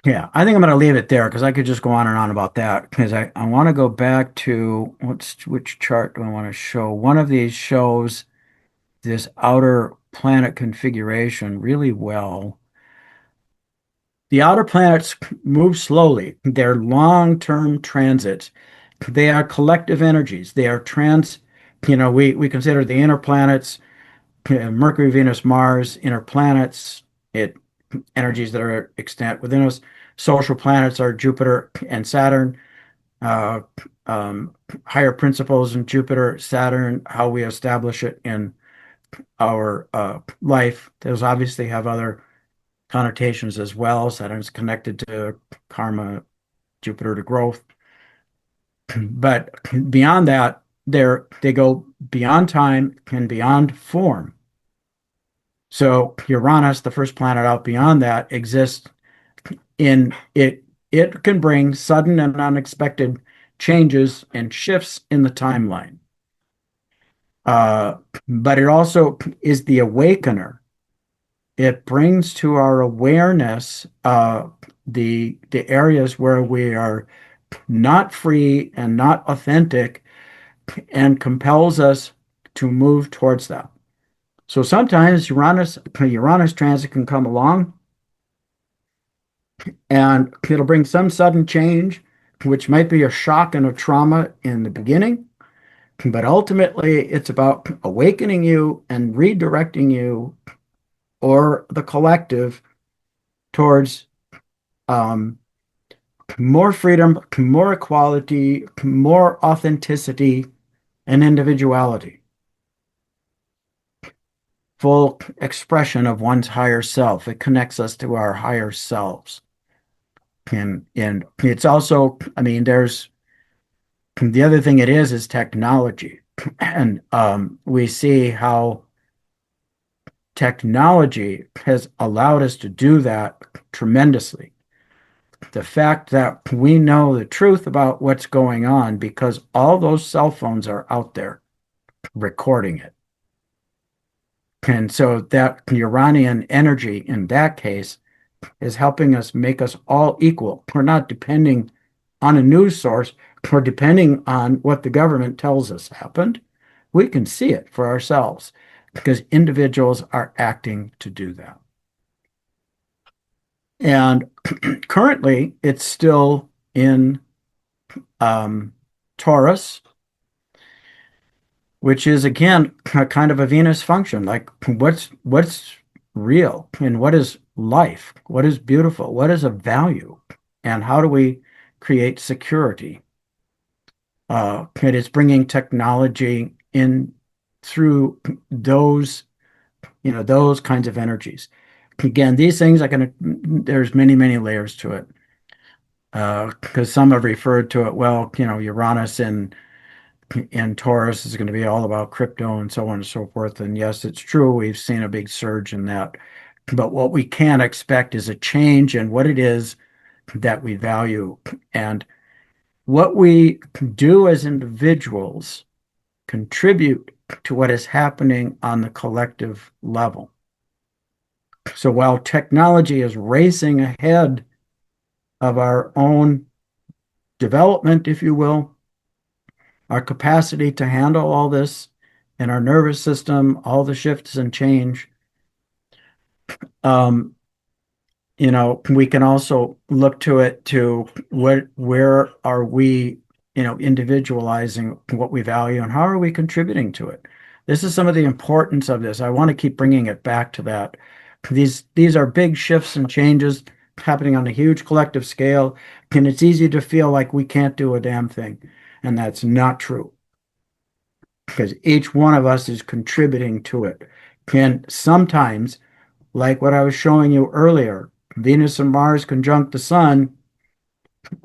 Speaker 1: yeah, I think I'm going to leave it there because I could just go on and on about that because I want to go back to which chart do I want to show? One of these shows this outer planet configuration really well. The outer planets move slowly. They're long-term transits. They are collective energies. They are we consider the inner planets, Mercury, Venus, Mars, inner planets, energies that are extant within us. Social planets are Jupiter and Saturn, uh, um, higher principles in Jupiter, Saturn, how we establish it in our life. Those obviously have other connotations as well. Saturn's connected to karma, Jupiter to growth. But beyond that, they go beyond time and beyond form. So Uranus, the first planet out beyond that, exists in it. It can bring sudden and unexpected changes and shifts in the timeline. Uh, but it also is the awakener. It brings to our awareness the areas where we are not free and not authentic and compels us to move towards that. So sometimes Uranus transit can come along and it'll bring some sudden change, which might be a shock and a trauma in the beginning, but ultimately it's about awakening you and redirecting you or the collective towards um, more freedom, more equality, more authenticity, and individuality, full expression of one's higher self. It connects us to our higher selves. And it's also, I mean, there's the other thing it is technology. And we see how technology has allowed us to do that tremendously. The fact that we know the truth about what's going on because all those cell phones are out there recording it. And so that Uranian energy in that case is helping us make us all equal. We're not depending on a news source, we're depending on what the government tells us happened. We can see it for ourselves because individuals are acting to do that. And currently, it's still in um, Taurus, which is again a kind of a Venus function. Like what's real and what is life? What is beautiful? What is of value? And how do we create security? It is bringing technology in through those, those kinds of energies. Again, these things are going to, there's many, many layers to it. Because some have referred to it, well, Uranus and Taurus is going to be all about crypto and so on and so forth. And yes, it's true. We've seen a big surge in that. But what we can expect is a change in what it is that we value. And what we do as individuals contribute to what is happening on the collective level. So while technology is racing ahead of our own development, if you will, our capacity to handle all this in our nervous system, all the shifts and change, um, we can also look to it to where are we, individualizing what we value and how are we contributing to it. This is some of the importance of this. I want to keep bringing it back to that. These are big shifts and changes happening on a huge collective scale, and it's easy to feel like we can't do a damn thing, and that's not true because each one of us is contributing to it. And sometimes, like what I was showing you earlier, Venus and Mars conjunct the Sun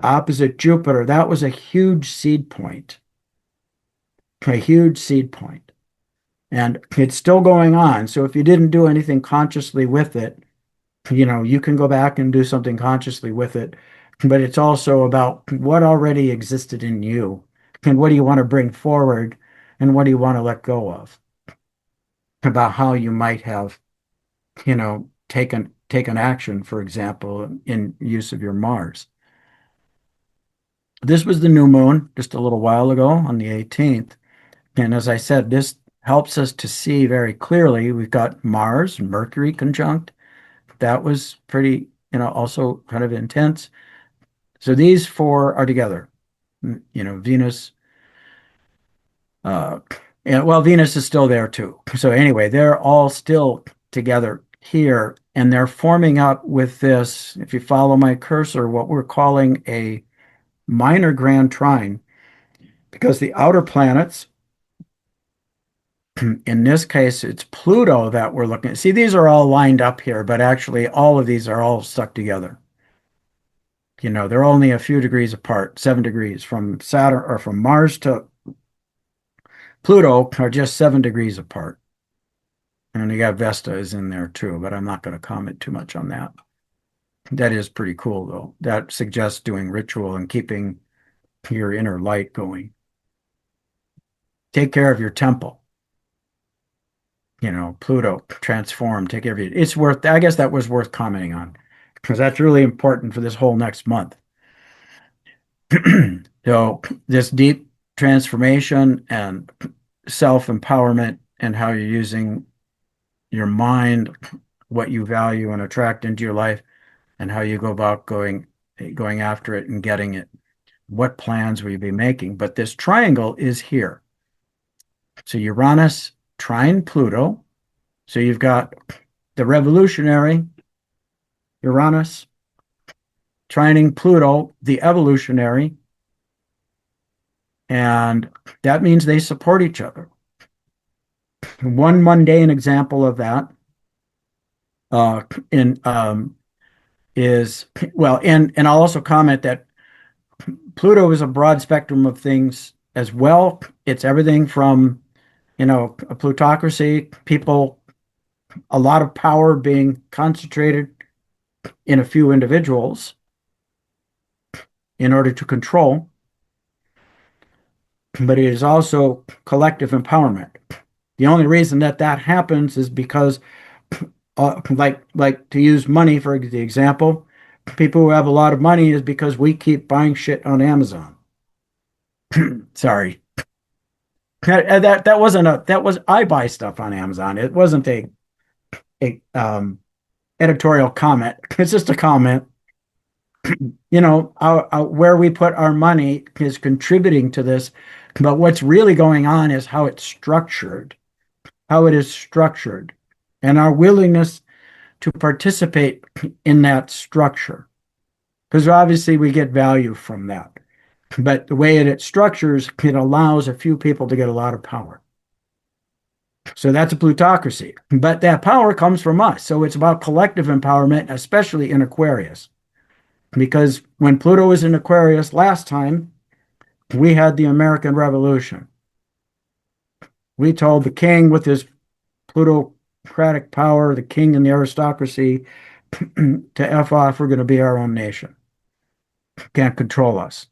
Speaker 1: opposite Jupiter, that was a huge seed point, a huge seed point. And it's still going on. So if you didn't do anything consciously with it, you can go back and do something consciously with it. But it's also about what already existed in you and what do you want to bring forward and what do you want to let go of, about how you might have, taken action, for example, in use of your Mars. This was the new moon just a little while ago on the 18th. And as I said, this helps us to see very clearly. We've got Mars and Mercury conjunct. That was pretty, also kind of intense. So these four are together. Venus, uh, and well, Venus is still there too. So anyway, they're all still together here, and they're forming up with this, if you follow my cursor, what we're calling a minor grand trine, because the outer planets, in this case, it's Pluto that we're looking at. See, these are all lined up here, but actually all of these are all stuck together. They're only a few degrees apart, 7 degrees from Saturn or from Mars to Pluto are just 7 degrees apart. And you got Vesta is in there too, but I'm not going to comment too much on that. That is pretty cool though. That suggests doing ritual and keeping your inner light going. Take care of your temple. Pluto transform, take care of it. It's worth, I guess that was worth commenting on because that's really important for this whole next month. So this deep transformation and self-empowerment and how you're using your mind, what you value and attract into your life, and how you go about going after it and getting it. What plans will you be making? But this triangle is here. So Uranus trine Pluto. So you've got the revolutionary Uranus trining Pluto, the evolutionary, and that means they support each other. One mundane example of that in is well, and I'll also comment that Pluto is a broad spectrum of things as well. It's everything from a plutocracy, people, a lot of power being concentrated in a few individuals in order to control, but it is also collective empowerment. The only reason that that happens is because, like to use money for the example, people who have a lot of money is because we keep buying shit on Amazon. Sorry, that wasn't a that was I buy stuff on Amazon. It wasn't a editorial comment. It's just a comment. Where we put our money is contributing to this, but what's really going on is how it's structured, how it is structured, and our willingness to participate in that structure. Because obviously we get value from that. But the way it structures, it allows a few people to get a lot of power. So that's a plutocracy. But that power comes from us. So it's about collective empowerment, especially in Aquarius. Because when Pluto was in Aquarius last time, we had the American Revolution. We told the king with his plutocratic power, the king and the aristocracy, to F off, we're going to be our own nation. Can't control us.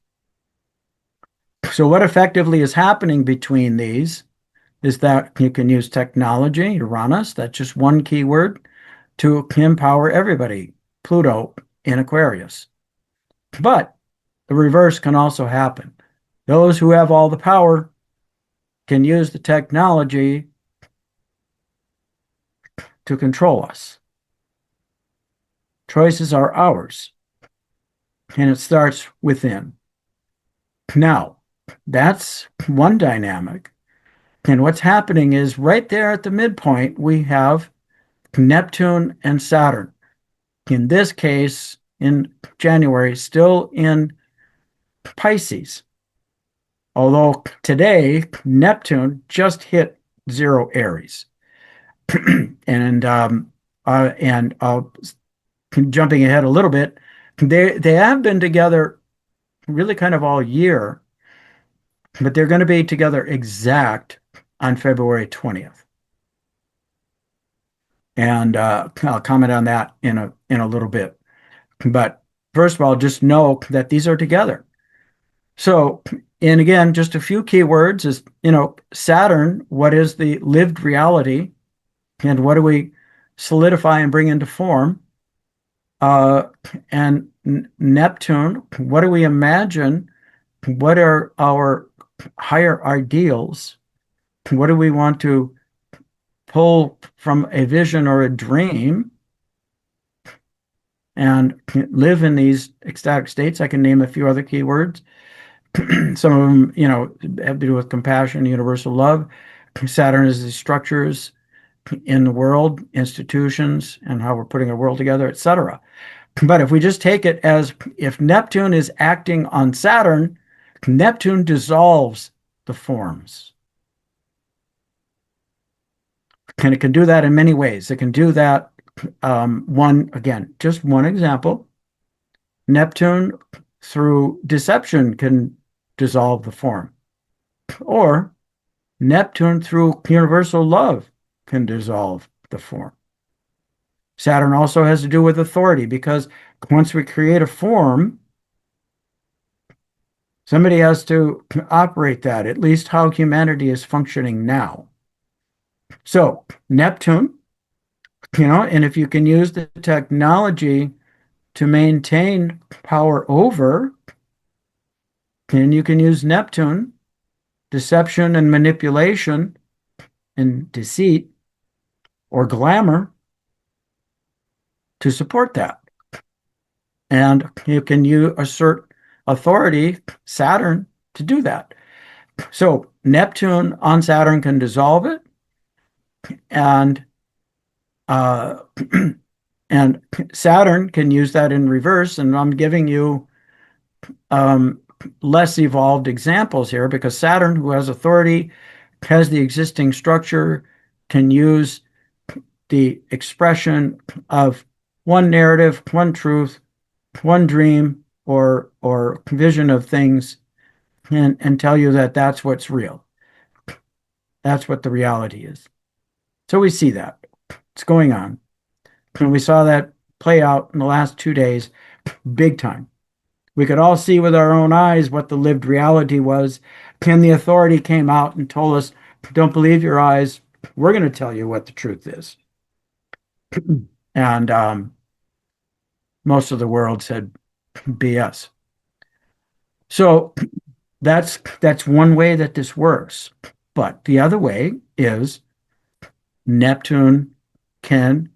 Speaker 1: So what effectively is happening between these is that you can use technology, Uranus, that's just one keyword, to empower everybody, Pluto in Aquarius. But the reverse can also happen. Those who have all the power can use the technology to control us. Choices are ours, and it starts within. Now, that's one dynamic. And what's happening is right there at the midpoint, we have Neptune and Saturn. In this case, in January, still in Pisces. Although today, Neptune just hit zero Aries. And jumping ahead a little bit, they have been together really kind of all year, but they're going to be together exact on February 20th. And I'll comment on that in a little bit. But first of all, just know that these are together. So, and again, just a few keywords is, Saturn, what is the lived reality? And what do we solidify and bring into form? And Neptune, what do we imagine? What are our higher ideals? What do we want to pull from a vision or a dream and live in these ecstatic states? I can name a few other keywords. Some of them, have to do with compassion, universal love. Saturn is the structures in the world, institutions, and how we're putting our world together, etc. But if we just take it as if Neptune is acting on Saturn, Neptune dissolves the forms. And it can do that in many ways. It can do that, just one example. Neptune, through deception, can dissolve the form. Or Neptune, through universal love, can dissolve the form. Saturn also has to do with authority, because once we create a form, somebody has to operate that, at least how humanity is functioning now. So Neptune, and if you can use the technology to maintain power over, and you can use Neptune, deception and manipulation and deceit, or glamour to support that. And can you assert authority, Saturn, to do that? So Neptune on Saturn can dissolve it, and uh, and Saturn can use that in reverse. And I'm giving you um, less evolved examples here because Saturn, who has authority, has the existing structure, can use the expression of one narrative, one truth, one dream, or vision of things, and tell you that that's what's real. That's what the reality is. So we see that it's going on, and we saw that play out in the last 2 days, big time. We could all see with our own eyes what the lived reality was. And the authority came out and told us, don't believe your eyes. We're going to tell you what the truth is. And most of the world said BS. So that's one way that this works. But the other way is Neptune can,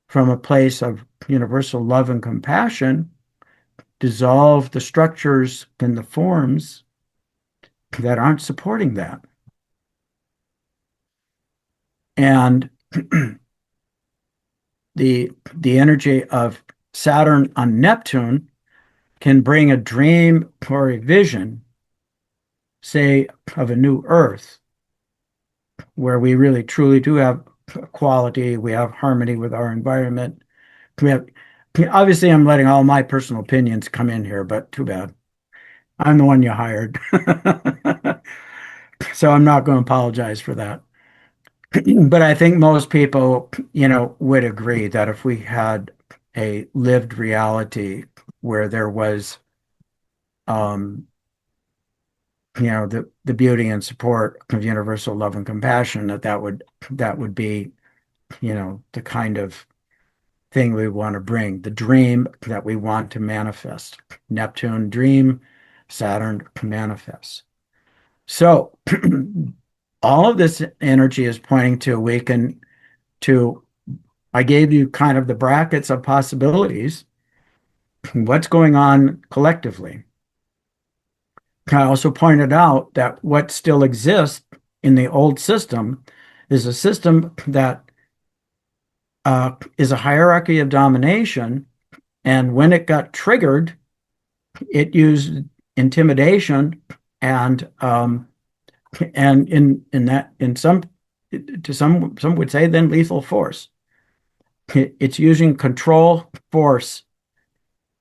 Speaker 1: from a place of universal love and compassion, dissolve the structures and the forms that aren't supporting that. And the energy of Saturn on Neptune can bring a dream or a vision, say, of a new Earth, where we really truly do have quality, we have harmony with our environment. We have, obviously, I'm letting all my personal opinions come in here, but too bad. I'm the one you hired. So I'm not going to apologize for that. But I think most people, would agree that if we had a lived reality where there was, um, the beauty and support of universal love and compassion, that would be, the kind of thing we want to bring, the dream that we want to manifest. Neptune dream, Saturn manifests. So all of this energy is pointing to awaken to, I gave you kind of the brackets of possibilities, what's going on collectively. I also pointed out that what still exists in the old system is a system that is a hierarchy of domination. And when it got triggered, it used intimidation and in that in some to some would say then lethal force. It's using control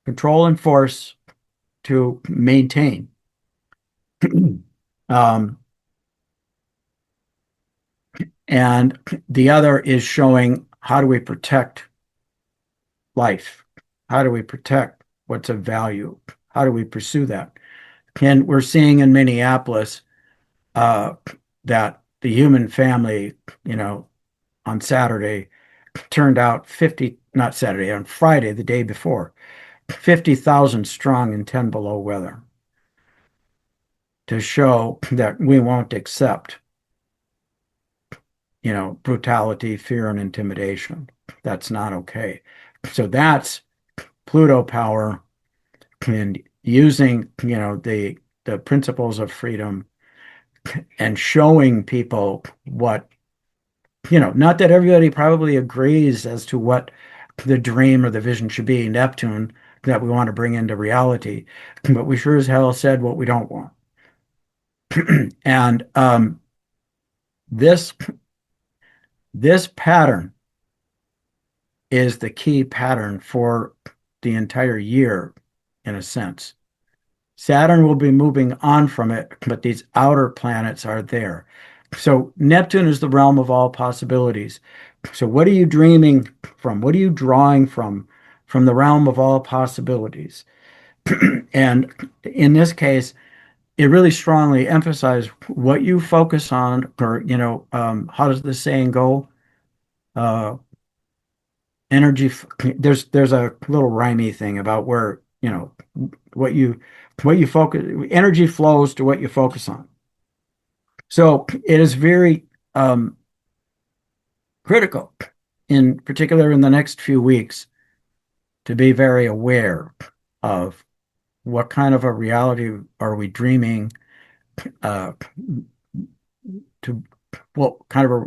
Speaker 1: and force to maintain. um, and the other is showing how do we protect life? How do we protect what's of value? How do we pursue that? And we're seeing in Minneapolis uh, that the human family, on Saturday turned out 50, not Saturday, on Friday, the day before, 50,000 strong in 10 below weather to show that we won't accept, brutality, fear, and intimidation. That's not okay. So that's Pluto power and using, the principles of freedom and showing people what, not that everybody probably agrees as to what the dream or the vision should be, Neptune, that we want to bring into reality, but we sure as hell said what we don't want. And this this pattern is the key pattern for the entire year, in a sense. Saturn will be moving on from it, but these outer planets are there. So Neptune is the realm of all possibilities. So what are you dreaming from? What are you drawing from the realm of all possibilities? And in this case, it really strongly emphasized what you focus on, or, how does the saying go? Uh, energy, there's a little rhymey thing about where, what you focus, energy flows to what you focus on. So it is very critical in particular in the next few weeks, to be very aware of what kind of a reality are we dreaming, uh, to what kind of a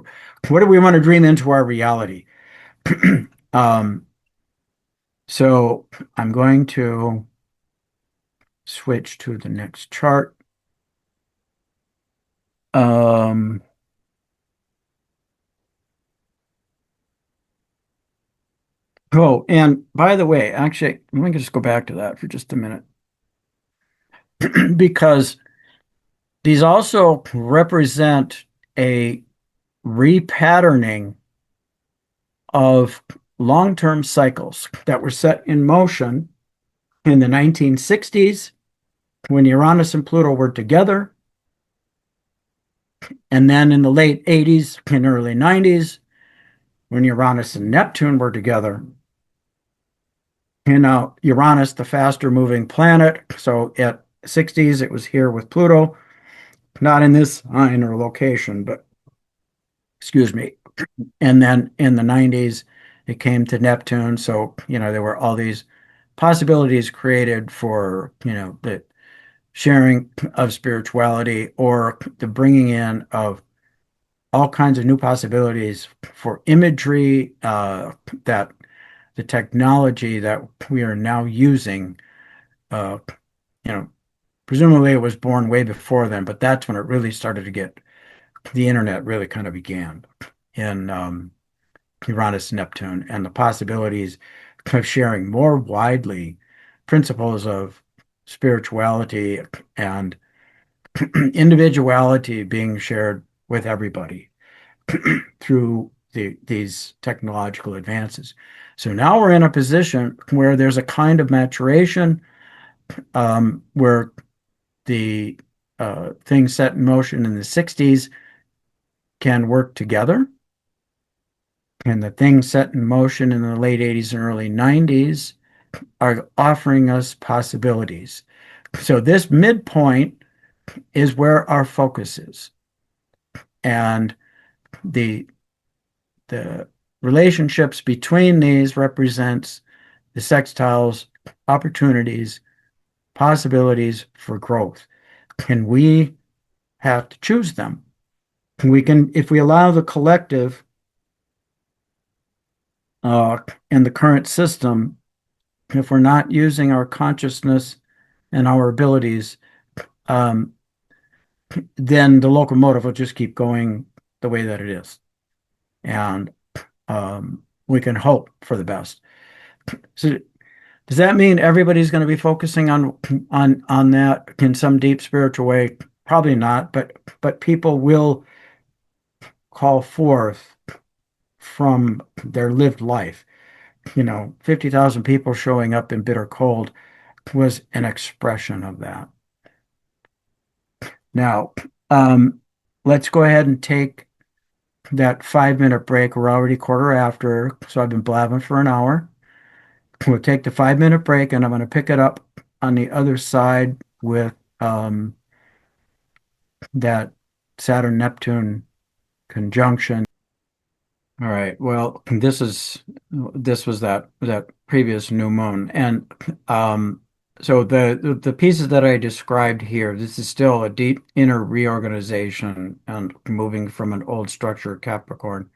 Speaker 1: what do we want to dream into our reality? um, so I'm going to switch to the next chart. Um, oh, and by the way, actually, let me just go back to that for just a minute because these also represent a repatterning of long-term cycles that were set in motion in the 1960s when Uranus and Pluto were together, and then in the late 80s and early 90s when Uranus and Neptune were together. You know, Uranus, the faster moving planet. So at 60s, it was here with Pluto, not in this sign or location, but excuse me. And then in the 90s, it came to Neptune. So, you know, there were all these possibilities created for, you know, the sharing of spirituality or the bringing in of all kinds of new possibilities for imagery, that the technology that we are now using, uh, you know, presumably it was born way before then, but that's when it really started to get, the internet really kind of began in Uranus, Neptune, and the possibilities of sharing more widely principles of spirituality and individuality being shared with everybody through these technological advances. So now we're in a position where there's a kind of maturation, where the things set in motion in the 60s can work together, and the things set in motion in the late 80s and early 90s are offering us possibilities. So this midpoint is where our focus is. And the the relationships between these represents the sextiles, opportunities, possibilities for growth. And we have to choose them. We can, if we allow the collective and the current system, if we're not using our consciousness and our abilities, um, then the locomotive will just keep going the way that it is. And we can hope for the best. So does that mean everybody's going to be focusing on that in some deep spiritual way? Probably not, but people will call forth from their lived life. You know, 50,000 people showing up in bitter cold was an expression of that. Now, let's go ahead and take that 5 minute break. We're already quarter after, so I've been blabbing for an hour. We'll take the 5 minute break, and I'm going to pick it up on the other side with that Saturn Neptune conjunction. All right. Well, this was that previous new moon, and so the pieces that I described here, this is still a deep inner reorganization and moving from an old structure, Capricorn,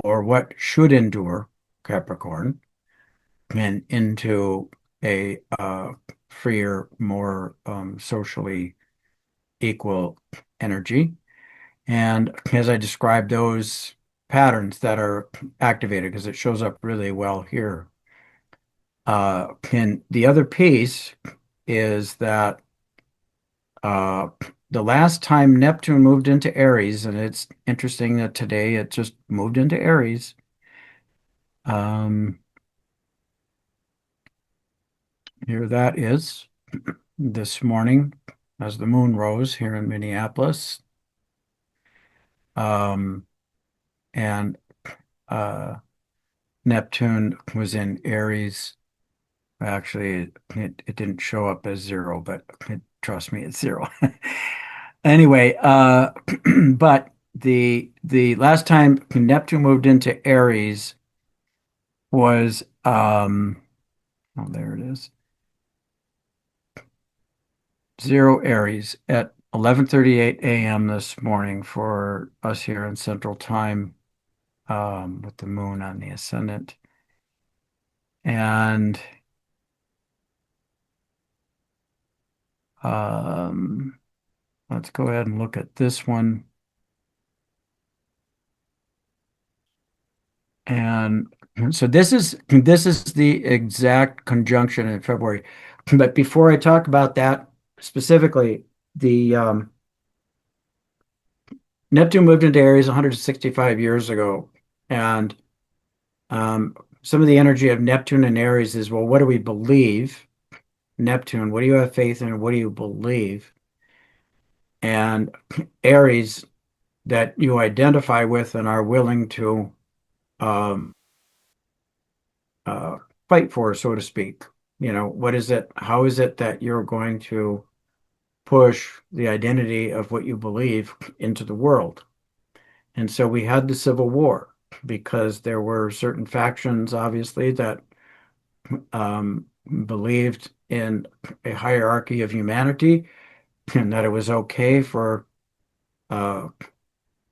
Speaker 1: or what should endure, Capricorn, and into a freer, more socially equal energy. And as I described those patterns that are activated, because it shows up really well here. And the other piece is that uh, the last time Neptune moved into Aries, and it's interesting that today it just moved into Aries. Um, Here that is this morning as the moon rose here in Minneapolis. Um, and uh, Neptune was in Aries. Actually, it didn't show up as zero, but trust me, it's zero. Anyway, but the last time Neptune moved into Aries, was oh, there it is. Zero Aries at 11:38 a.m. this morning for us here in Central Time, with the moon on the ascendant. And um, let's go ahead and look at this one. And so this is the exact conjunction in February. But before I talk about that specifically, the Neptune moved into Aries 165 years ago, and um, some of the energy of Neptune and Aries is, well, what do we believe? Neptune, what do you have faith in? What do you believe? And Aries, that you identify with and are willing to um, uh, fight for, so to speak. What is it? How is it that you're going to push the identity of what you believe into the world? And so we had the Civil War because there were certain factions, obviously, that believed in a hierarchy of humanity and that it was okay for uh,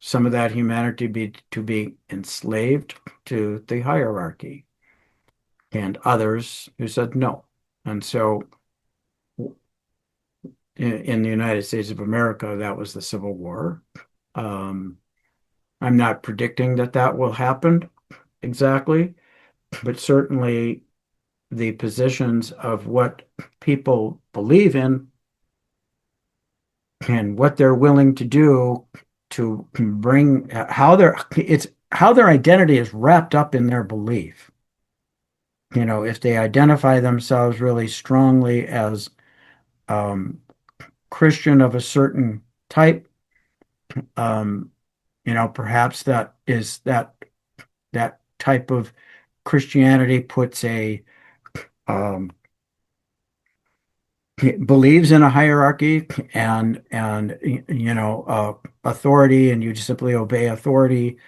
Speaker 1: some of that humanity to be enslaved to the hierarchy, and others who said no. And so in the United States of America, that was the Civil War. Um, I'm not predicting that that will happen exactly, but certainly the positions of what people believe in and what they're willing to do to bring how their identity is wrapped up in their belief. If they identify themselves really strongly as um, Christian of a certain type, um, perhaps that type of Christianity puts um, believes in a hierarchy and authority, and you just simply obey authority.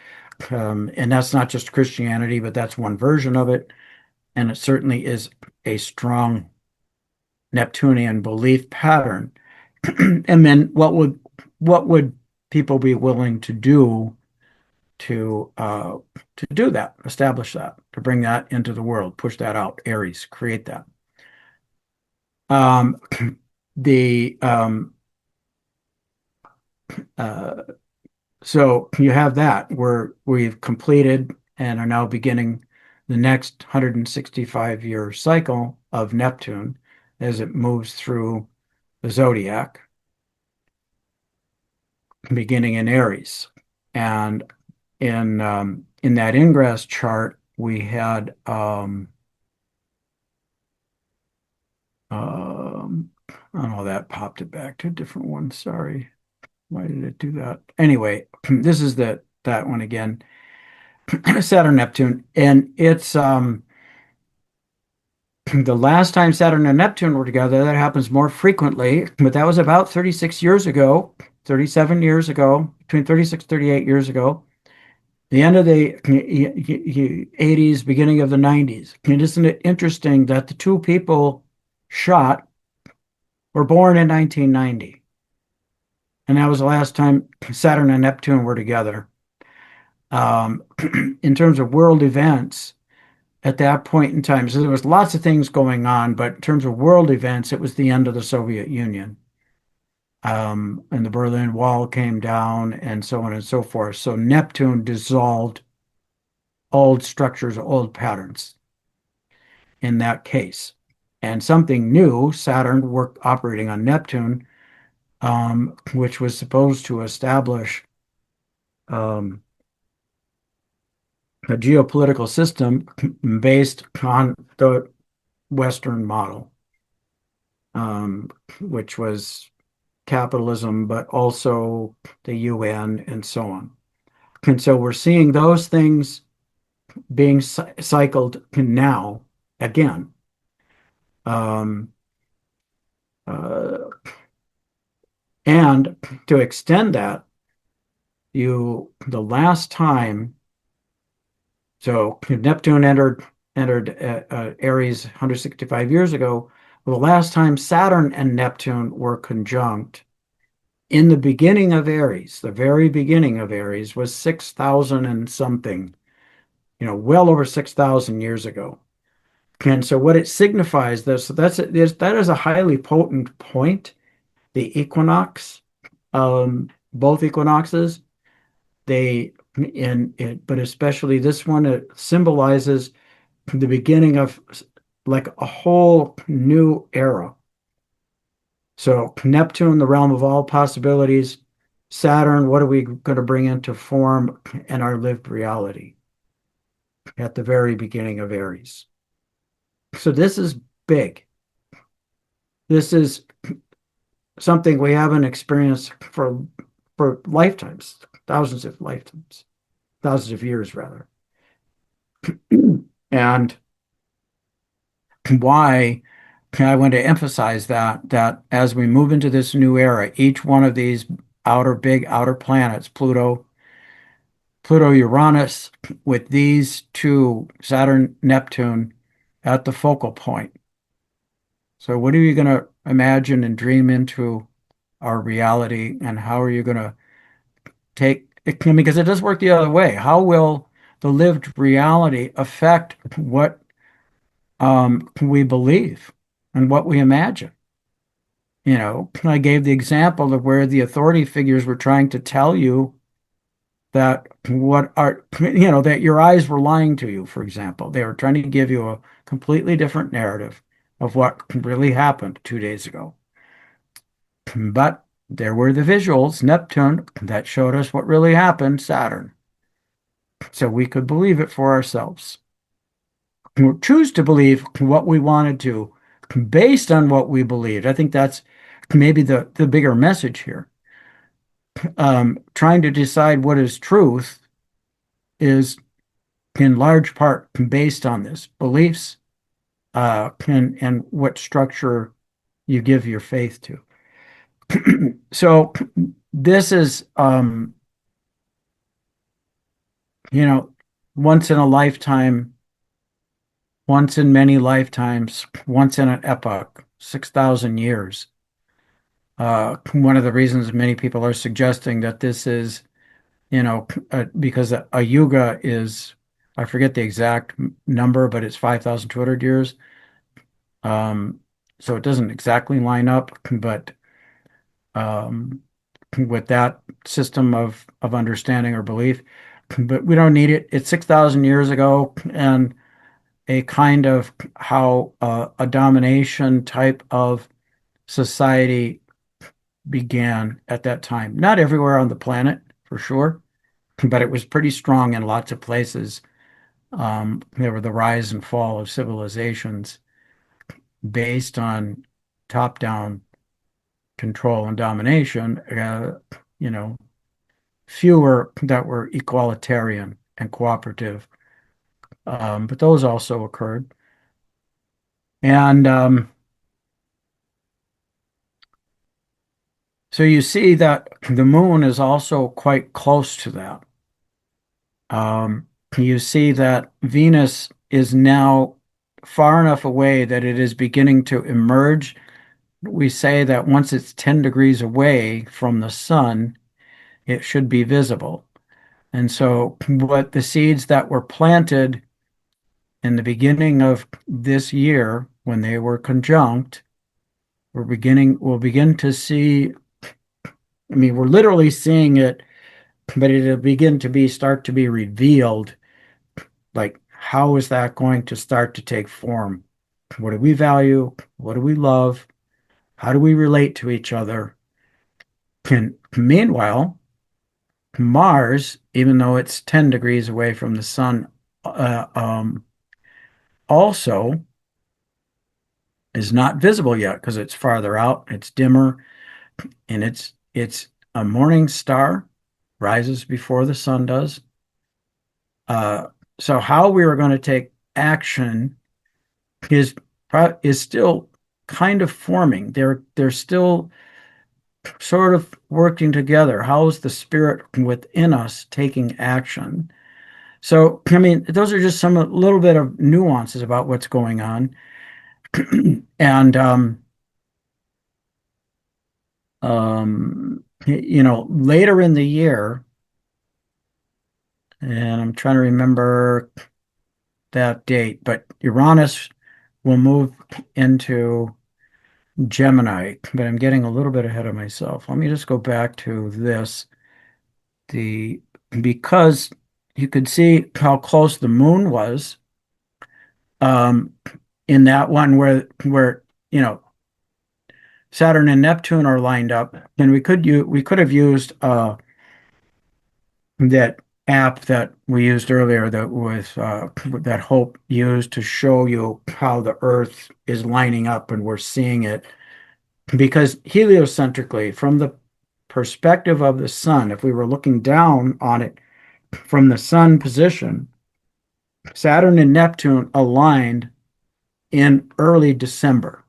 Speaker 1: And that's not just Christianity, but that's one version of it. And it certainly is a strong Neptunian belief pattern. And then what would people be willing to do to do that, establish that, to bring that into the world, push that out, Aries, create that. Um, the uh, so you have that where we've completed and are now beginning the next 165-year cycle of Neptune as it moves through the zodiac, beginning in Aries. And in that ingress chart, we had oh, that popped it back to a different one. Sorry. Why did it do that? Anyway, this is that one again. Saturn Neptune. And it's the last time Saturn and Neptune were together, that happens more frequently, but that was about 36 years ago, 37 years ago, between 36 and 38 years ago, the end of the 80s, beginning of the 90s. And isn't it interesting that the two people shot were born in 1990? And that was the last time Saturn and Neptune were together. In terms of world events, at that point in time, so there was lots of things going on, but in terms of world events, it was the end of the Soviet Union. And the Berlin Wall came down and so on and so forth. So Neptune dissolved old structures, old patterns in that case. And something new, Saturn worked operating on Neptune, which was supposed to establish um, a geopolitical system based on the Western model, which was capitalism, but also the UN and so on. And so we're seeing those things being cycled now again. Um, uh, and to extend that, the last time, so Neptune entered entered Aries 165 years ago. Well, the last time Saturn and Neptune were conjunct in the beginning of Aries, the very beginning of Aries was 6,000 and something, well over 6,000 years ago. And so what it signifies this, so that is a highly potent point, the equinox, both equinoxes, they in it, but especially this one, it symbolizes the beginning of like a whole new era. So Neptune, the realm of all possibilities, Saturn, what are we going to bring into form in our lived reality at the very beginning of Aries? So this is big. This is something we haven't experienced for lifetimes, thousands of years rather. And why I want to emphasize that as we move into this new era, each one of these big outer planets, Pluto, Uranus, with these two, Saturn, Neptune, at the focal point. So what are you going to imagine and dream into our reality, and how are you going to take it? Because it does work the other way. How will the lived reality affect what we believe and what we imagine? I gave the example of where the authority figures were trying to tell you that your eyes were lying to you, for example. They were trying to give you a completely different narrative of what really happened 2 days ago. But there were the visuals, Neptune, that showed us what really happened, Saturn. So we could believe it for ourselves. Choose to believe what we wanted to based on what we believed. I think that's maybe the bigger message here. Trying to decide what is truth is in large part based on this beliefs, and what structure you give your faith to. So this is, you know, once in a lifetime, once in many lifetimes, once in an epoch, 6,000 years. One of the reasons many people are suggesting that this is, because a yuga is, I forget the exact number, but it's 5,200 years. Um, so it doesn't exactly line up, but um, with that system of understanding or belief, but we don't need it. It's 6,000 years ago, and a kind of how a domination type of society began at that time. Not everywhere on the planet, for sure, but it was pretty strong in lots of places. There were the rise and fall of civilizations based on top-down control and domination. You know, fewer that were egalitarian and cooperative, but those also occurred. And so you see that the moon is also quite close to that. You see that Venus is now far enough away that it is beginning to emerge. We say that once it's 10 degrees away from the sun, it should be visible. And so, what the seeds that were planted in the beginning of this year, when they were conjunct, we'll begin to see. I mean, we're literally seeing it, but it'll begin to start to be revealed. Like, how is that going to start to take form? What do we value? What do we love? How do we relate to each other? Meanwhile, Mars, even though it's 10 degrees away from the sun, also is not visible yet because it's farther out, it's dimmer, and it's a morning star, rises before the sun does. Uh, so how we are going to take action is is still kind of forming. They're still sort of working together. How is the spirit within us taking action? So, I mean, those are just some a little bit of nuances about what's going on. And later in the year, and I'm trying to remember that date, but Uranus will move into Gemini, but I'm getting a little bit ahead of myself. Let me just go back to this. The Because you could see how close the moon was um, in that one where Saturn and Neptune are lined up, and we could have used that app that we used earlier that Hope used to show you how the Earth is lining up, and we're seeing it because heliocentrically, from the perspective of the sun, if we were looking down on it from the sun position, Saturn and Neptune aligned in early December,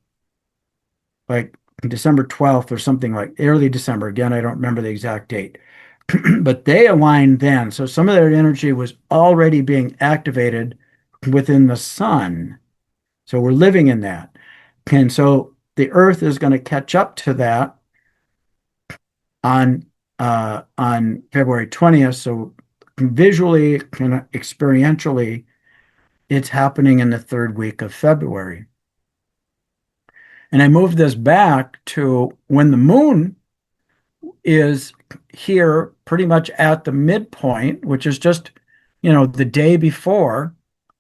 Speaker 1: like December 12th or something like early December. Again, I don't remember the exact date, but they aligned then. So some of their energy was already being activated within the sun. So we're living in that. And so the Earth is going to catch up to that on February 20th. So visually and experientially, it's happening in the third week of February. And I moved this back to when the moon is here pretty much at the midpoint, which is just, the day before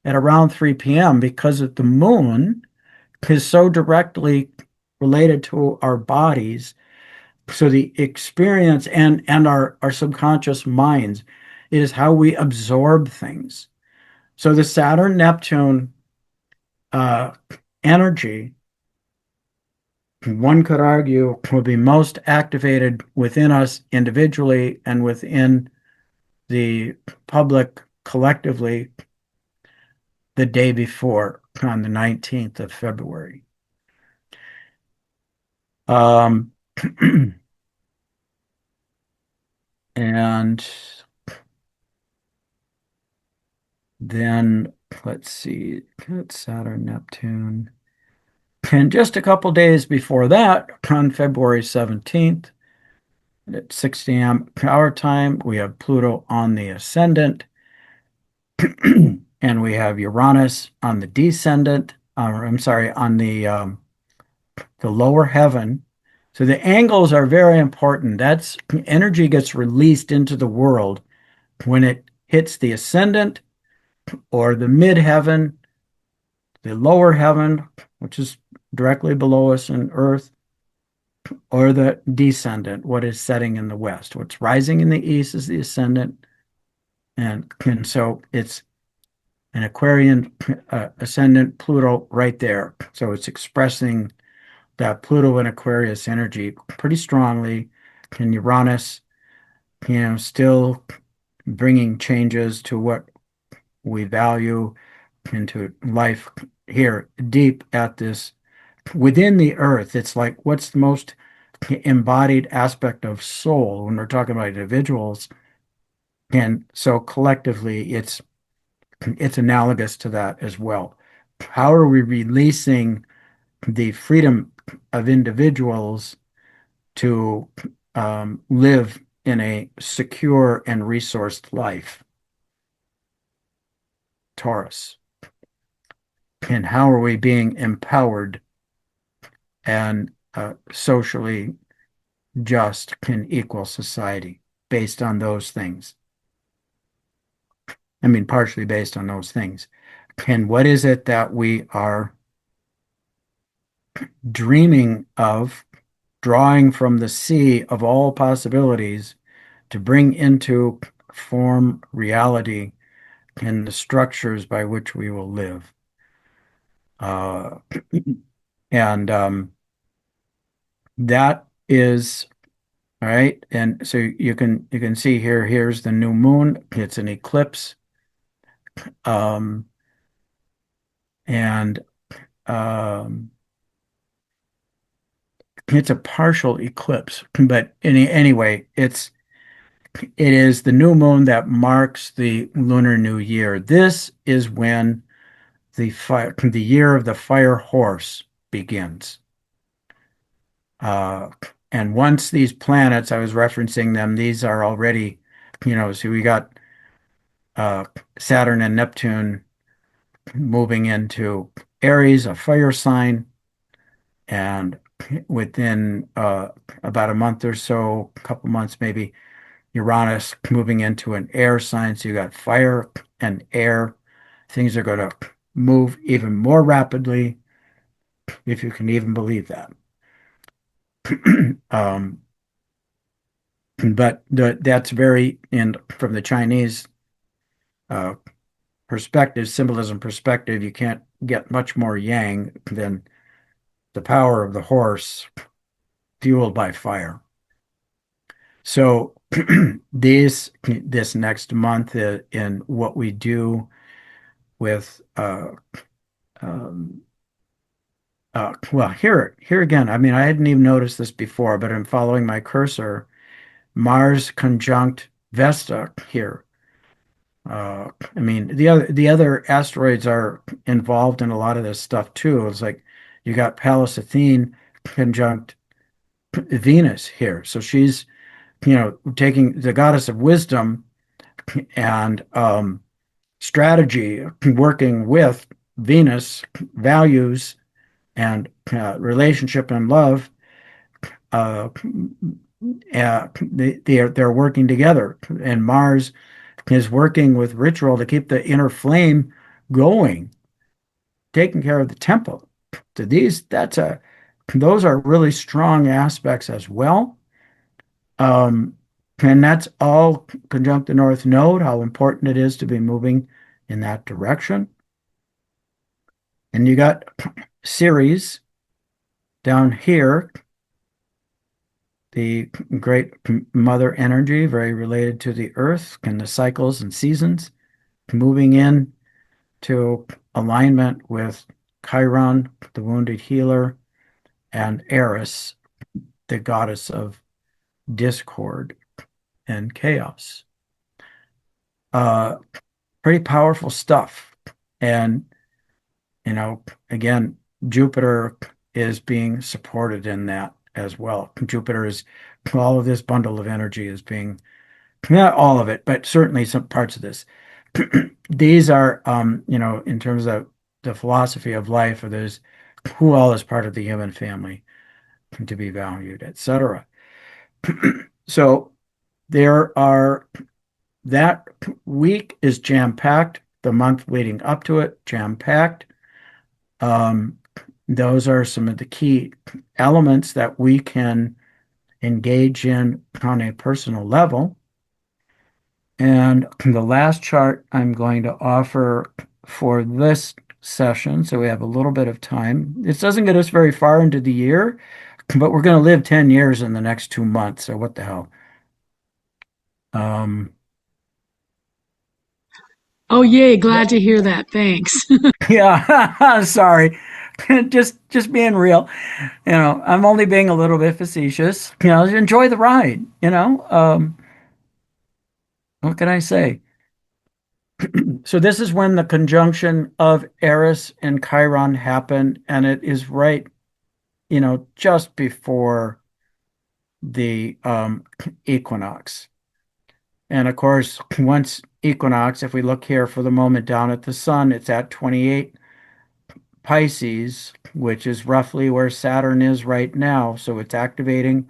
Speaker 1: at around 3 p.m. because of the moon is so directly related to our bodies. So the experience and our subconscious minds is how we absorb things. So the Saturn Neptune uh, energy, one could argue, will be most activated within us individually and within the public collectively the day before on the 19th of February. Um, and then let's see, Saturn, Neptune. And just a couple days before that, on February 17th at 6 a.m. our time, we have Pluto on the ascendant, and we have Uranus on the descendant, or I'm sorry, on the lower heaven. So the angles are very important. That's energy gets released into the world when it hits the ascendant or the midheaven, the lower heaven, which is directly below us in Earth, or the descendant, what is setting in the west. What's rising in the east is the ascendant. And so it's an Aquarian ascendant Pluto right there. So it's expressing that Pluto and Aquarius energy pretty strongly. And Uranus, still bringing changes to what we value into life here deep at this within the earth. It's like what's the most embodied aspect of soul when we're talking about individuals. And so collectively, it's analogous to that as well. How are we releasing the freedom of individuals to live in a secure and resourced life? Taurus. And how are we being empowered and socially just and equal society based on those things? I mean, partially based on those things. And what is it that we are dreaming of, drawing from the sea of all possibilities to bring into form reality and the structures by which we will live? Uh, and that is all right. And so you can see here, here's the new moon. It's an eclipse. Um, and um, it's a partial eclipse, but anyway, it's it is the new moon that marks the Lunar New Year. This is when the year of the fire horse begins. Uh, and once these planets, I was referencing them, these are already, so we got uh, Saturn and Neptune moving into Aries, a fire sign, and within about a month or so, a couple months maybe, Uranus moving into an air sign. So you got fire and air. Things are going to move even more rapidly, if you can even believe that. um, but that's very, and from the Chinese uh, perspective, symbolism perspective, you can't get much more yang than the power of the horse fueled by fire. So this next month in what we do with um, well, here again, I mean, I hadn't even noticed this before, but I'm following my cursor. Mars conjunct Vesta here. I mean, the other asteroids are involved in a lot of this stuff too. It's like you got Pallas Athene conjunct Venus here. So she's, taking the goddess of wisdom and strategy, working with Venus, values and relationship and love. Uh, they're working together, and Mars is working with ritual to keep the inner flame going, taking care of the temple. So those are really strong aspects as well. Um, and that's all conjunct the North Node, how important it is to be moving in that direction. And you got Ceres down here, the great mother energy, very related to the earth and the cycles and seasons, moving in to alignment with Chiron, the wounded healer, and Eris, the goddess of discord and chaos. Uh, Pretty powerful stuff. And, again, Jupiter is being supported in that as well. Jupiter is all of this bundle of energy is being, not all of it, but certainly some parts of this. These are, in terms of the philosophy of life, or there's who all is part of the human family to be valued, etc. So there are that week is jam-packed. The month leading up to it, jam-packed. Um, those are some of the key elements that we can engage in on a personal level. And the last chart I'm going to offer for this session, so we have a little bit of time. This doesn't get us very far into the year, but we're going to live 10 years in the next 2 months, so what the hell? Um,
Speaker 2: Oh, yay. Glad to hear that. Thanks.
Speaker 1: yeah, sorry. Just being real. I'm only being a little bit facetious. Enjoy the ride. What can I say? So this is when the conjunction of Eris and Chiron happened, and it is right, just before the equinox. And of course, once equinox, if we look here for the moment down at the sun, it's at 28 Pisces, which is roughly where Saturn is right now. So it's activating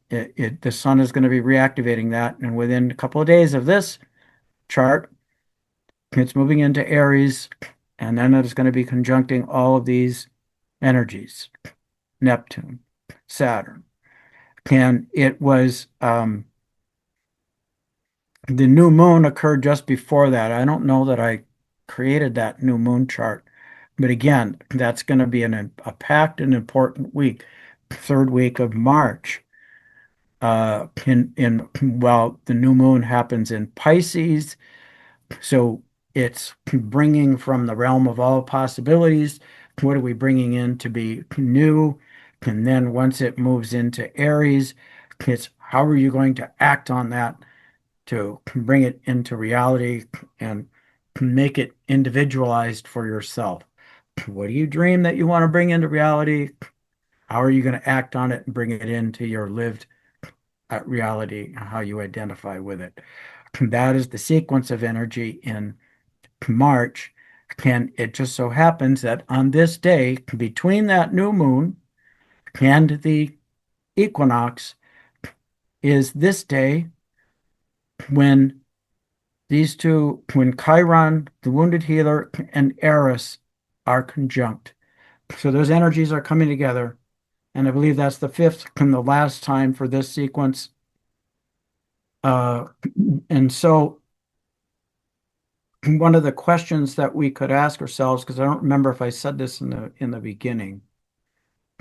Speaker 1: the sun is going to be reactivating that. And within a couple of days of this chart, it's moving into Aries, and then it is going to be conjuncting all of these energies, Neptune, Saturn. And it was the new moon occurred just before that. I don't know that I created that new moon chart, but again, that's going to be a packed and important week, third week of March. In Well, the new moon happens in Pisces, so it's bringing from the realm of all possibilities. What are we bringing in to be new? And then once it moves into Aries, it's how are you going to act on that to bring it into reality and make it individualized for yourself? What do you dream that you want to bring into reality? How are you going to act on it and bring it into your lived reality, how you identify with it? That is the sequence of energy in March. And it just so happens that on this day, between that new moon and the equinox, is this day when these two, when Chiron, the wounded healer, and Eris are conjunct. So those energies are coming together. And I believe that's the fifth and the last time for this sequence. Uh, and so one of the questions that we could ask ourselves, because I don't remember if I said this in the beginning,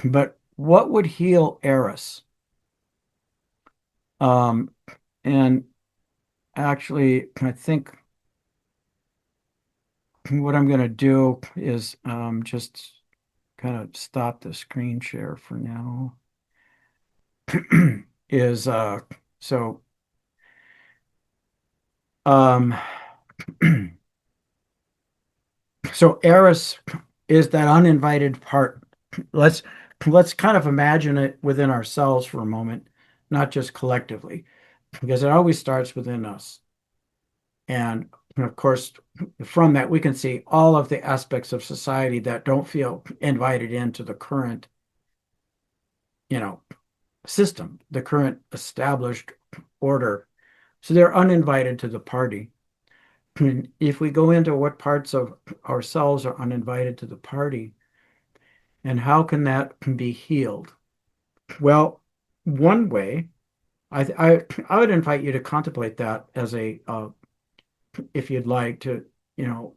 Speaker 1: but what would heal Eris? Um, and actually, I think what I'm going to do is just kind of stop the screen share for now. Is so um so Eris is that uninvited part. Let's let's kind of imagine it within ourselves for a moment, not just collectively, because it always starts within us. And of course, from that we can see all of the aspects of society that don't feel invited into the current, you know, system, the current established order. So they're uninvited to the party. And if we go into what parts of ourselves are uninvited to the party, and how can that be healed? Well, one way, I would invite you to contemplate that as a, if you'd like to, you know,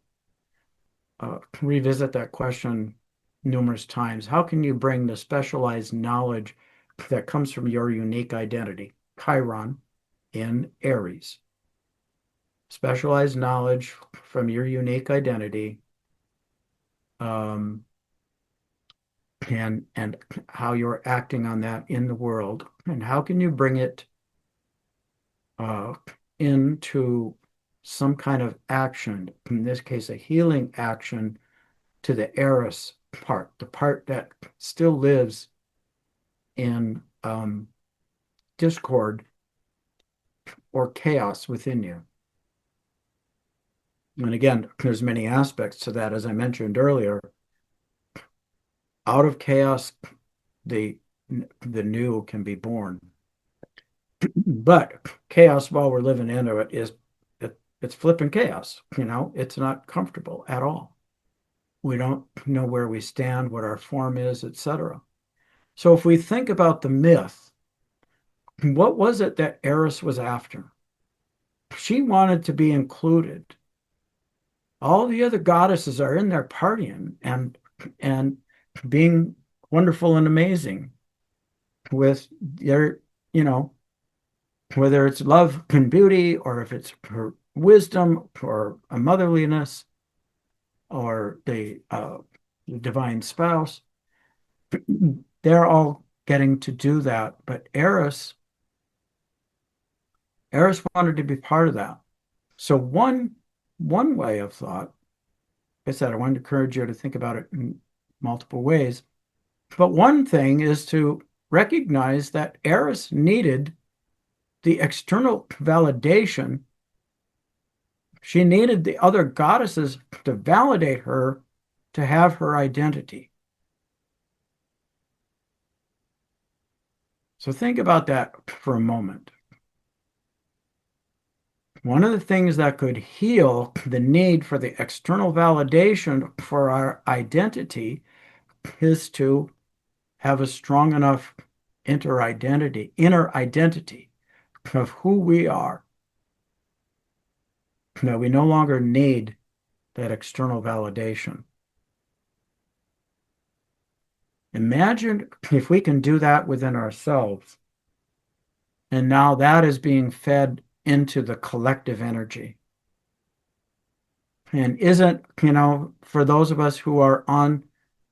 Speaker 1: revisit that question numerous times. How can you bring the specialized knowledge that comes from your unique identity, Chiron in Aries? Specialized knowledge from your unique identity, um, and how you're acting on that in the world, and how can you bring it uh, into some kind of action, in this case, a healing action to the Eris part, the part that still lives in discord or chaos within you. And again, there's many aspects to that, as I mentioned earlier. Out of chaos, the the new can be born. But chaos while we're living into it is it's flipping chaos. It's not comfortable at all. We don't know where we stand, what our form is, etc. So if we think about the myth, what was it that Eris was after? She wanted to be included. All the other goddesses are in there partying and being wonderful and amazing with their, you know, whether it's love and beauty, or if it's her wisdom or a motherliness or the divine spouse, they're all getting to do that. But Eris wanted to be part of that. So one way of thought, like I said, I wanted to encourage you to think about it in multiple ways. But one thing is to recognize that Eris needed the external validation. She needed the other goddesses to validate her to have her identity. So think about that for a moment. One of the things that could heal the need for the external validation for our identity is to have a strong enough inner identity of who we are. That we no longer need that external validation. Imagine if we can do that within ourselves. And now that is being fed into the collective energy. And isn't, for those of us who are on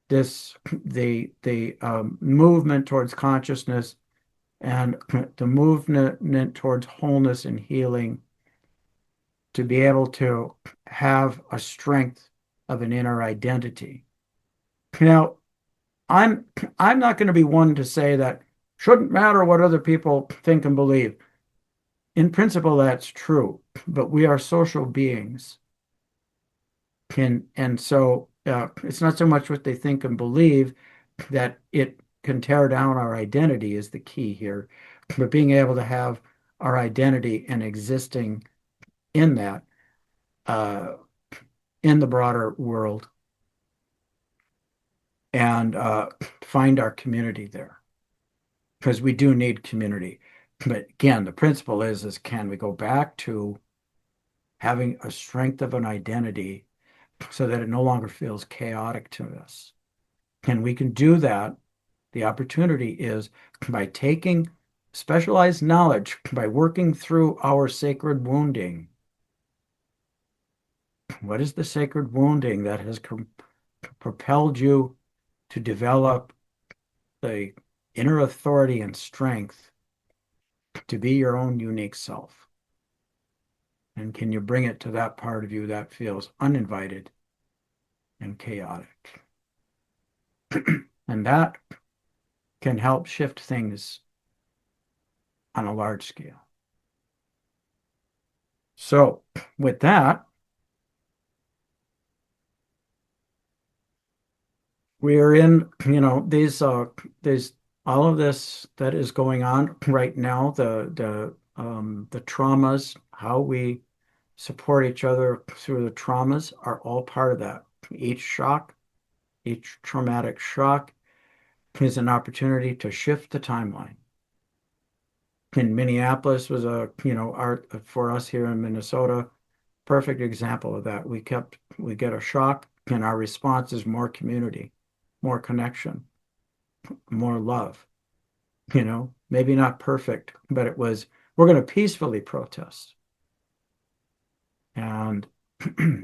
Speaker 1: the movement towards consciousness, and the movement towards wholeness and healing to be able to have a strength of an inner identity. Now, I'm I'm not going to be one to say that shouldn't matter what other people think and believe. In principle, that's true, but we are social beings. And so it's not so much what they think and believe that it can tear down our identity is the key here, but being able to have our identity and existing in that uh, in the broader world and find our community there because we do need community. But again, the principle is can we go back to having a strength of an identity so that it no longer feels chaotic to us? And we can do that. The opportunity is by taking specialized knowledge, by working through our sacred wounding. What is the sacred wounding that has propelled you to develop the inner authority and strength to be your own unique self? And can you bring it to that part of you that feels uninvited and chaotic? And that can help shift things on a large scale. So, with that, we are in, there's all of this that is going on right now, the traumas, how we support each other through the traumas are all part of that. Each shock, each traumatic shock is an opportunity to shift the timeline. In Minneapolis was art for us here in Minnesota, perfect example of that. We get a shock and our response is more community, more connection, more love. Maybe not perfect, but we're going to peacefully protest. And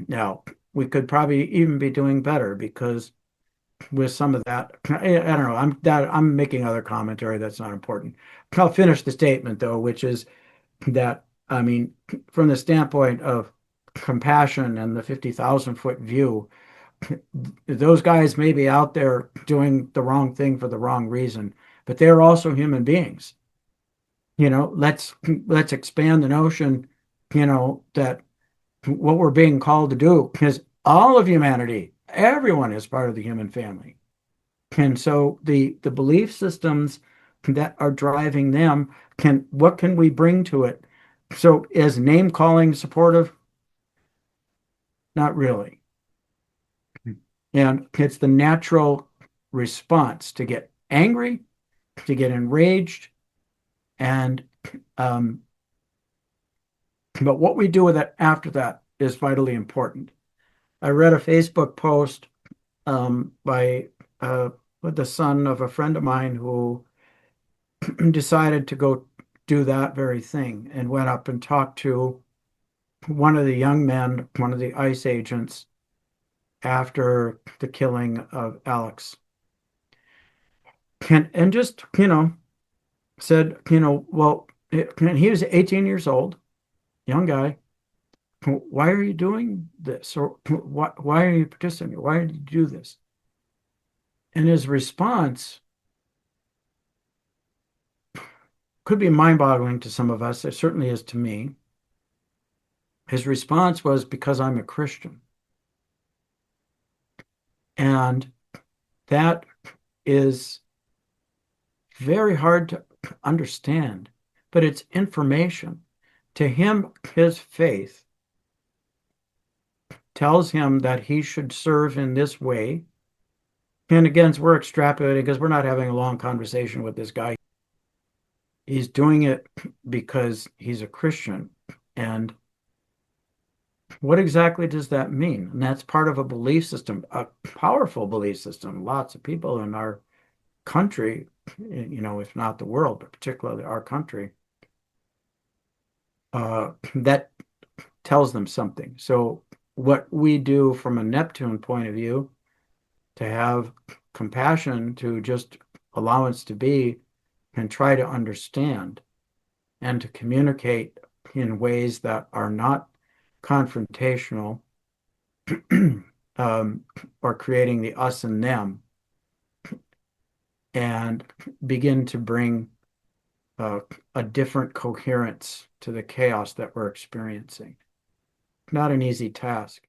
Speaker 1: now we could probably even be doing better because with some of that, I don't know, I'm making other commentary that's not important. I'll finish the statement though, which is that, I mean, from the standpoint of compassion and the 50,000-foot view, those guys may be out there doing the wrong thing for the wrong reason, but they're also human beings. Let's expand the notion, that what we're being called to do is all of humanity, everyone is part of the human family. And so the belief systems that are driving them what can we bring to it? So is name calling supportive? Not really. And it's the natural response to get angry, to get enraged, and um, but what we do with it after that is vitally important. I read a Facebook post by the son of a friend of mine who decided to go do that very thing and went up and talked to one of the young men, one of the ICE agents after the killing of Alex. And just, said, well, and he was 18 years old, young guy. Why are you doing this? Or why are you participating? Why did you do this? And his response could be mind-boggling to some of us. It certainly is to me. His response was because I'm a Christian. And that is very hard to understand, but it's information. To him, his faith tells him that he should serve in this way. And again, we're extrapolating because we're not having a long conversation with this guy. He's doing it because he's a Christian. And what exactly does that mean? And that's part of a belief system, a powerful belief system. Lots of people in our country, if not the world, but particularly our country, that tells them something. So what we do from a Neptune point of view, to have compassion, to just allowance to be, and try to understand and to communicate in ways that are not confrontational, um, or creating the us and them, and begin to bring uh, a different coherence to the chaos that we're experiencing. Not an easy task.